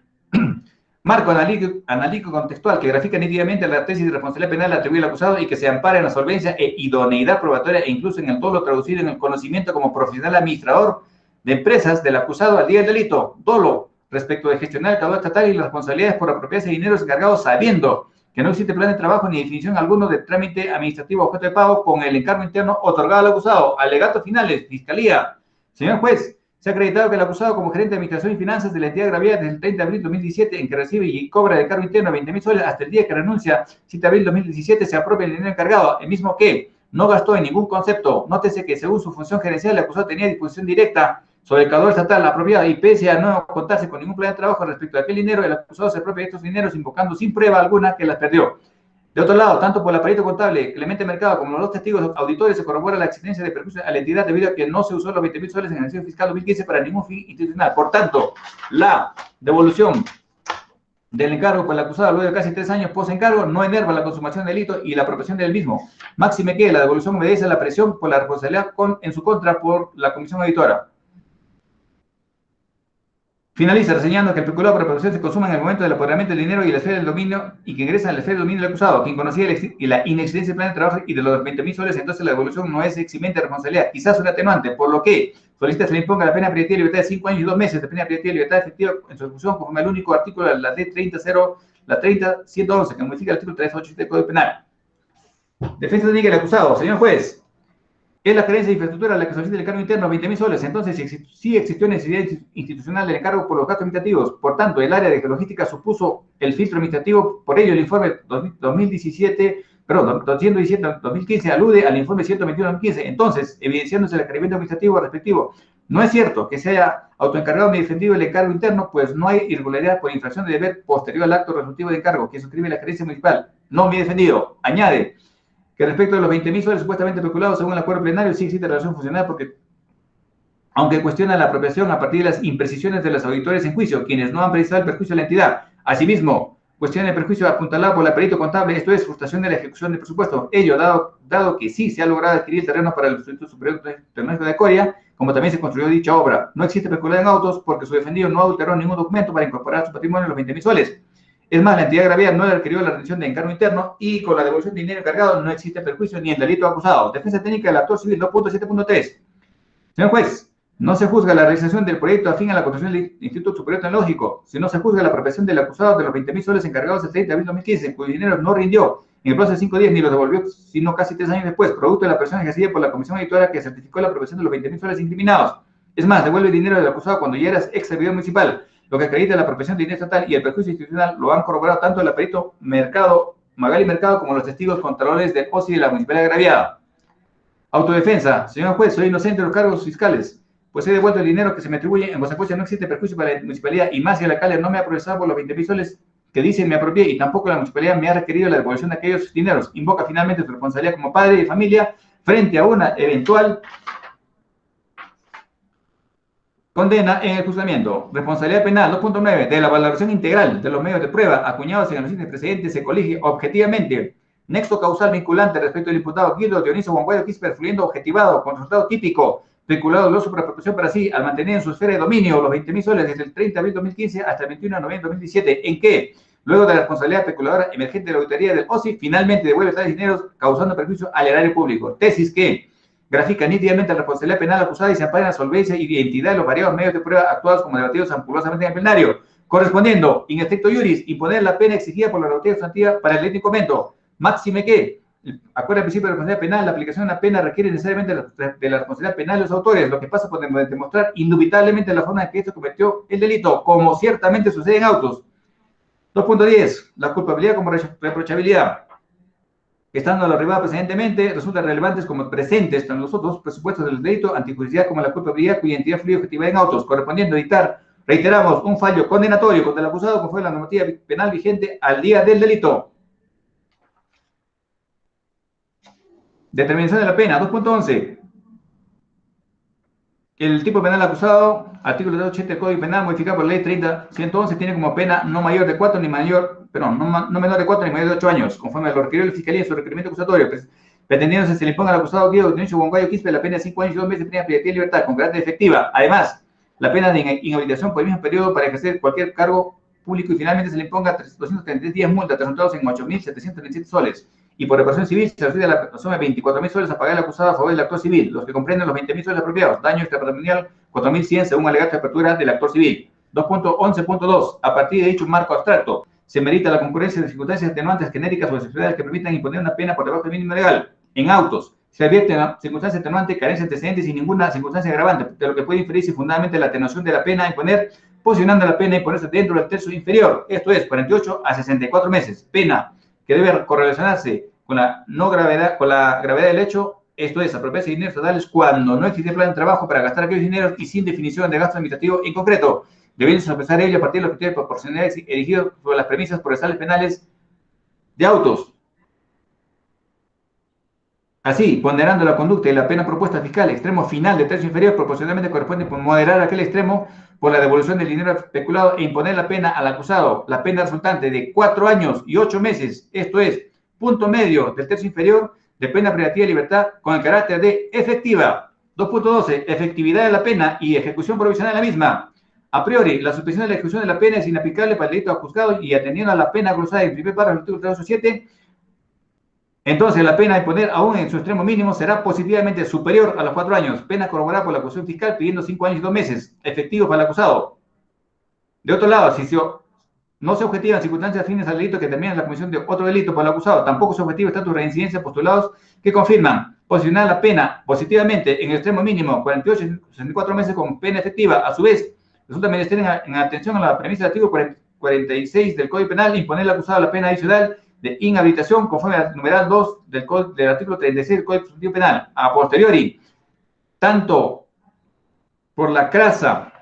Marco analítico contextual que grafica nítidamente la tesis de responsabilidad penal atribuida al acusado y que se ampara en la solvencia e idoneidad probatoria e incluso en el dolo traducido en el conocimiento como profesional administrador de empresas del acusado al día del delito. Dolo respecto de gestionar el caudal estatal y las responsabilidades por apropiarse de dineros encargados sabiendo que no existe plan de trabajo ni definición alguno de trámite administrativo objeto de pago con el encargo interno otorgado al acusado. Alegatos finales, Fiscalía. Señor juez, se ha acreditado que el acusado como gerente de Administración y Finanzas de la entidad agraviada desde el 30 de abril de 2017 en que recibe y cobra de cargo interno 20.000 soles hasta el día que renuncia, 7 de abril de 2017, se apropia el dinero encargado, el mismo que no gastó en ningún concepto. Nótese que según su función gerencial, el acusado tenía disposición directa sobre el caudal estatal apropiado y pese a no contarse con ningún plan de trabajo respecto a aquel dinero, el acusado se apropia de estos dineros invocando sin prueba alguna que las perdió. De otro lado, tanto por el perito contable Clemente Mercado como los dos testigos auditores se corrobora la existencia de perjuicio a la entidad debido a que no se usó los 20.000 soles en el ejercicio fiscal 2015 para ningún fin institucional. Por tanto, la devolución del encargo por el acusado luego de casi 3 años post encargo no enerva la consumación del delito y la apropiación del mismo. Máxime que la devolución obedece a la presión por la responsabilidad en su contra por la comisión auditora. Finaliza reseñando que el peculado por apropiación se consuma en el momento del apoderamiento del dinero y la esfera del dominio y que ingresa en la esfera del dominio del acusado, quien conocía la inexistencia del plan de trabajo y de los 20.000 soles, entonces la devolución no es eximente de responsabilidad, quizás un atenuante, por lo que solicita se le imponga la pena privativa de libertad de 5 años y 2 meses de pena privativa de libertad efectiva en su ejecución conforme al único artículo de la ley 30.111 que modifica el artículo 387 del Código Penal. Defensa técnica del acusado, señor juez. Es la gerencia de infraestructura la que solicita el encargo interno 20.000 soles. Entonces, sí existió necesidad institucional del encargo por los gastos administrativos. Por tanto, el área de logística supuso el filtro administrativo. Por ello, el informe 217-2015 alude al informe 121-2015. Entonces, evidenciándose el requerimiento administrativo respectivo. No es cierto que se haya autoencargado ni defendido el encargo interno, pues no hay irregularidad por infracción de deber posterior al acto resolutivo de encargo que suscribe la gerencia municipal. No me he defendido. Añade que respecto a los 20.000 soles supuestamente especulados según el acuerdo plenario, sí existe relación funcional porque, aunque cuestiona la apropiación a partir de las imprecisiones de los auditores en juicio, quienes no han precisado el perjuicio a la entidad. Asimismo, cuestiona el perjuicio apuntalado por la perito contable, esto es, frustración de la ejecución del presupuesto. Ello, dado que sí se ha logrado adquirir el terreno para el Instituto Superior Tecnológico de Coria, como también se construyó dicha obra. No existe peculado en autos porque su defendido no adulteró ningún documento para incorporar a su patrimonio los 20.000 soles. Es más, la entidad agraviada no le requirió la rendición de encargo interno y con la devolución de dinero encargado no existe perjuicio ni el delito acusado. Defensa técnica del actor civil 2.7.3. Señor juez, no se juzga la realización del proyecto afín a la construcción del Instituto Superior Tecnológico, sino se juzga la apropiación del acusado de los 20.000 soles encargados el 30 de abril de 2015, cuyo dinero no rindió en el plazo de 5 días ni los devolvió, sino casi 3 años después, producto de la presión ejercida por la comisión auditora que certificó la apropiación de los 20.000 soles incriminados. Es más, devuelve el dinero del acusado cuando ya eras ex servidor municipal, lo que acredita la apropiación de dinero estatal y el perjuicio institucional lo han corroborado tanto el perito Magali Mercado como los testigos contralores del OSI de la municipalidad agraviada. Autodefensa. Señor juez, soy inocente de los cargos fiscales, pues he devuelto el dinero que se me atribuye, en consecuencia no existe perjuicio para la municipalidad y más si el alcalde no me ha procesado por los 20.000 soles que dicen me apropié y tampoco la municipalidad me ha requerido la devolución de aquellos dineros. Invoca finalmente su responsabilidad como padre de familia frente a una eventual condena en el juzgamiento. Responsabilidad penal 2.9 de la valoración integral de los medios de prueba acuñados en los siguientes precedentes se colige objetivamente nexo causal vinculante respecto al imputado Guido Dioniso Guanguayo Quisper, fluyendo objetivado con resultado típico vinculado doloso por apropiación para sí al mantener en su esfera de dominio los 20.000 soles desde el 30 de abril de 2015 hasta el 21 de noviembre de 2017, en que, luego de la responsabilidad peculadora emergente de la auditoría del OSI, finalmente devuelve tales dineros causando perjuicio al erario público. Tesis que grafica nítidamente la responsabilidad penal acusada y se ampara en la solvencia y identidad de los variados medios de prueba actuados como debatidos ampulosamente en el plenario, correspondiendo, in efecto juris, imponer la pena exigida por la autoridad sustantiva para el étnico comento. Máxime que, acuerdo al principio de la responsabilidad penal, la aplicación de una pena requiere necesariamente de la responsabilidad penal de los autores, lo que pasa por demostrar indubitablemente la forma en que esto cometió el delito, como ciertamente sucede en autos. 2.10. La culpabilidad como reprochabilidad. Estando a lo arribado precedentemente, resultan relevantes como presentes en los otros presupuestos del delito, antijuricidad como la culpabilidad cuya identidad fluye objetiva en autos, correspondiendo a dictar Reiteramos, un fallo condenatorio contra el acusado conforme a la normativa penal vigente al día del delito. Determinación de la pena, 2.11. El tipo penal acusado, artículo 280 del Código Penal, modificado por la ley 30.111, tiene como pena no mayor de 4 ni mayor, perdón, no menor de 4 ni mayor de 8 años, conforme a lo requerido la Fiscalía en su requerimiento acusatorio, pretendiéndose se le imponga al acusado Guido Dionisio Huancayo Quispe la pena de 5 años y 2 meses de pena privativa de libertad con carácter efectiva. Además, la pena de inhabilitación por el mismo periodo para ejercer cualquier cargo público y finalmente se le imponga 233 días multa, resultados en 8.727 soles. Y por reparación civil se refiere a la suma de 24.000 soles a pagar al acusado a favor del actor civil, los que comprenden los 20.000 soles apropiados, daño extrapatrimonial 4.100 según alegato de apertura del actor civil. 2.11.2. A partir de dicho marco abstracto, se merita la concurrencia de circunstancias atenuantes genéricas o excepcionales que permitan imponer una pena por debajo del mínimo legal. En autos, se advierte una circunstancia atenuante, carencia de antecedentes y ninguna circunstancia agravante, de lo que puede inferirse fundamentalmente la atenuación de la pena a imponer, posicionando la pena y ponerse dentro del tercio inferior, esto es, 48 a 64 meses. Pena que debe correlacionarse con la gravedad del hecho, esto es, apropiarse de dineros totales cuando no existe plan de trabajo para gastar aquellos dineros y sin definición de gasto administrativo en concreto, debiendo sopesar ello a partir de los criterios proporcionales erigidos sobre las premisas procesales penales de autos. Así, ponderando la conducta y la pena propuesta fiscal, extremo final de tercio inferior, proporcionalmente corresponde por moderar aquel extremo por la devolución del dinero especulado e imponer la pena al acusado, la pena resultante de 4 años y 8 meses, esto es, punto medio del tercio inferior de pena privativa de libertad con el carácter de efectiva. 2.12. Efectividad de la pena y ejecución provisional de la misma. A priori, la suspensión de la ejecución de la pena es inaplicable para el delito juzgado y atendiendo a la pena cruzada en primer párrafo del artículo 387, entonces la pena de imponer aún en su extremo mínimo será positivamente superior a los 4 años. Pena corroborada por la acusación fiscal pidiendo 5 años y 2 meses, efectivos para el acusado. De otro lado, si no se objetivan circunstancias afines al delito que terminan la comisión de otro delito por el acusado, tampoco se objetiva estatus de reincidencia postulados que confirman posicionar la pena positivamente en el extremo mínimo 48 y 64 meses con pena efectiva. A su vez, resulta menester en atención a la premisa del artículo 46 del Código Penal imponer al acusado la pena adicional de inhabilitación conforme al numeral 2 del artículo 36 del Código Procesal Penal. A posteriori, tanto por la crasa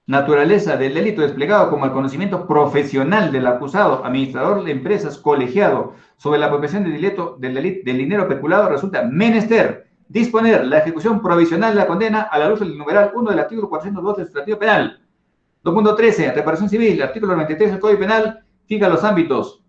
naturaleza del delito desplegado como el conocimiento profesional del acusado, administrador de empresas, colegiado, sobre la apropiación del dinero peculado, resulta menester disponer la ejecución provisional de la condena a la luz del numeral 1 del artículo 402 del Sustantivo Penal. 2.13. Reparación civil. El artículo 93 del Código Penal fija los ámbitos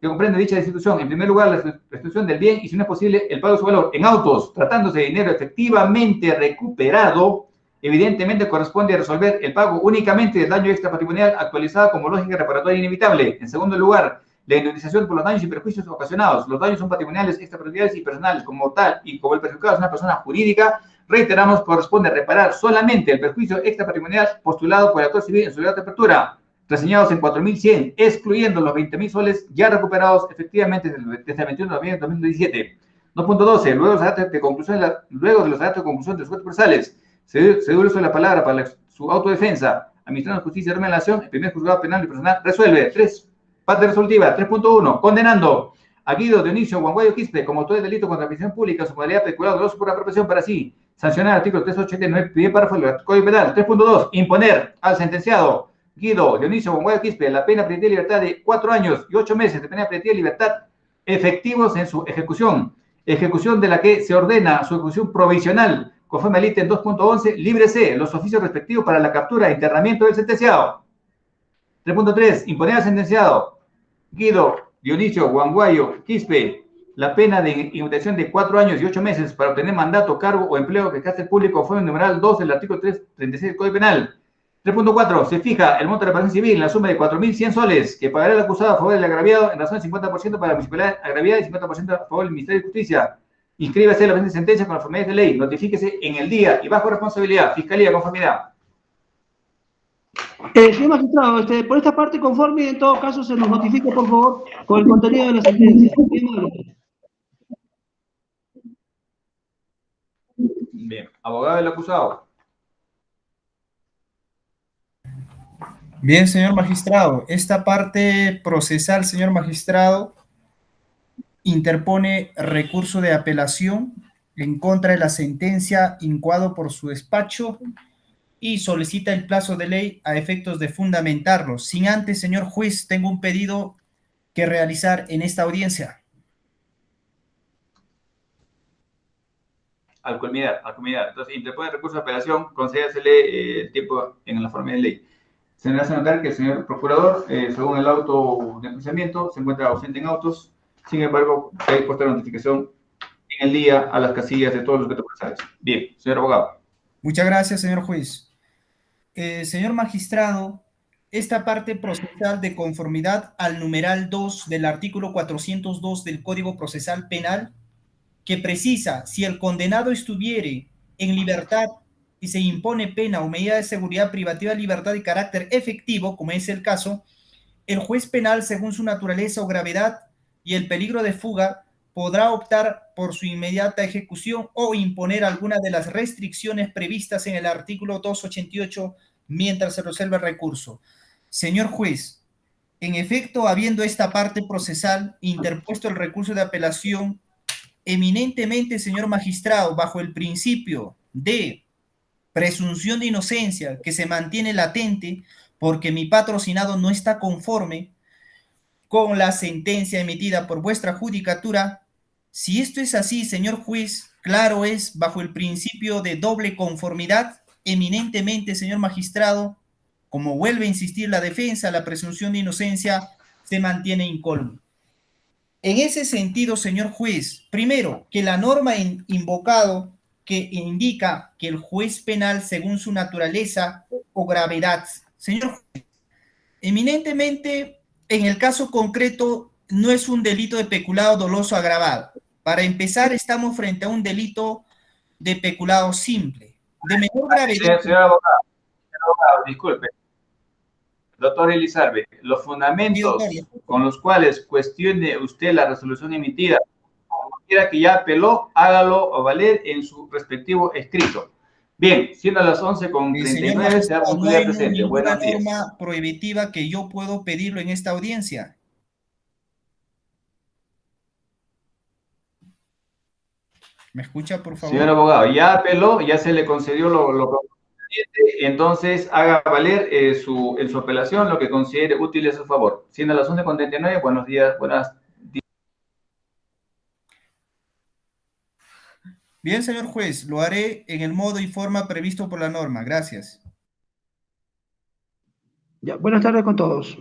que comprende dicha institución. En primer lugar, la restitución del bien y, si no es posible, el pago de su valor. En autos, tratándose de dinero efectivamente recuperado, evidentemente corresponde a resolver el pago únicamente del daño extrapatrimonial actualizado como lógica reparatoria inevitable. En segundo lugar, la indemnización por los daños y perjuicios ocasionados. Los daños son patrimoniales, extrapatrimoniales y personales. Como tal, y como el perjudicado es una persona jurídica, reiteramos, corresponde reparar solamente el perjuicio extrapatrimonial postulado por el actor civil en su legal de apertura, reseñados en 4.100, excluyendo los 20.000 soles ya recuperados efectivamente desde el 21 de noviembre de 2017. 2.12. Luego de los actos de conclusión de los jueces procesales, se dio uso de la palabra para su autodefensa, administrando justicia de relación, el primer juzgado penal y personal resuelve. 3. Parte resolutiva. 3.1. Condenando a Guido Dionisio Huancayo Quispe como autor del delito contra la prisión pública, su modalidad peculado doloso por apropiación para sí, sancionar el artículo 389, primer párrafo del Código Penal. 3.2. Imponer al sentenciado Guido Dionisio Huancayo Quispe la pena privativa de libertad de 4 años y 8 meses de pena privativa de libertad efectivos en su ejecución de la que se ordena su ejecución provisional conforme al ítem 2.11, libre C, los oficios respectivos para la captura e internamiento del sentenciado. 3.3. Imponer al sentenciado Guido Dionisio Huancayo Quispe la pena de inhabilitación de 4 años y 8 meses para obtener mandato, cargo o empleo que ejerce el público conforme al numeral 2 del artículo 336 del Código Penal. 3.4. Se fija el monto de reparación civil en la suma de 4.100 soles que pagará el acusado a favor del agraviado en razón del 50% para la municipalidad agraviada y 50% a favor del Ministerio de Justicia. Inscríbase la presente sentencia con la formalidad de ley. Notifíquese en el día y bajo responsabilidad. Fiscalía, conformidad. Señor magistrado, por esta parte conforme, en todo caso se nos notifique, por favor, con el contenido de la sentencia. Bien, abogado del acusado. Bien, señor magistrado. Esta parte procesal, señor magistrado, interpone recurso de apelación en contra de la sentencia incoado por su despacho y solicita el plazo de ley a efectos de fundamentarlo. Sin antes, señor juez, tengo un pedido que realizar en esta audiencia. Al culminar. Entonces, interpone recurso de apelación, concédasele el tiempo en la forma de ley. Se me hace notar que el señor procurador, según el auto de enjuiciamiento, se encuentra ausente en autos. Sin embargo, hay puesta la notificación en el día a las casillas de todos los objetos procesales. Bien, señor abogado. Muchas gracias, señor juez. Señor magistrado, esta parte procesal de conformidad al numeral 2 del artículo 402 del Código Procesal Penal, que precisa, si el condenado estuviere en libertad y se impone pena o medida de seguridad privativa de libertad de carácter efectivo, como es el caso, el juez penal, según su naturaleza o gravedad y el peligro de fuga, podrá optar por su inmediata ejecución o imponer alguna de las restricciones previstas en el artículo 288 mientras se resuelve el recurso. Señor juez, en efecto, habiendo esta parte procesal interpuesto el recurso de apelación, eminentemente, señor magistrado, bajo el principio de presunción de inocencia que se mantiene latente porque mi patrocinado no está conforme con la sentencia emitida por vuestra judicatura. Si esto es así, señor juez, claro es, bajo el principio de doble conformidad, eminentemente, señor magistrado, como vuelve a insistir la defensa, la presunción de inocencia se mantiene incólume. En ese sentido, señor juez, primero, que la norma invocado que indica que el juez penal, según su naturaleza o gravedad, señor juez, eminentemente, en el caso concreto, no es un delito de peculado doloso agravado. Para empezar, estamos frente a un delito de peculado simple. De menor gravedad. Señor abogado, disculpe. Doctor Elizarbe, los fundamentos con los cuales cuestione usted la resolución emitida, como quiera que ya apeló, hágalo valer en su respectivo escrito. Bien, siendo las 11:39, se ha concluido el presente. No hay ninguna Buenos días. norma prohibitiva que yo puedo pedirlo en esta audiencia. ¿Me escucha, por favor? Señor abogado, ya apeló, ya se le concedió lo correspondiente, entonces haga valer en su apelación lo que considere útil a su favor. Siendo las 11:39, buenos días, buenas. Bien, señor juez, lo haré en el modo y forma previsto por la norma. Gracias. Ya, buenas tardes con todos.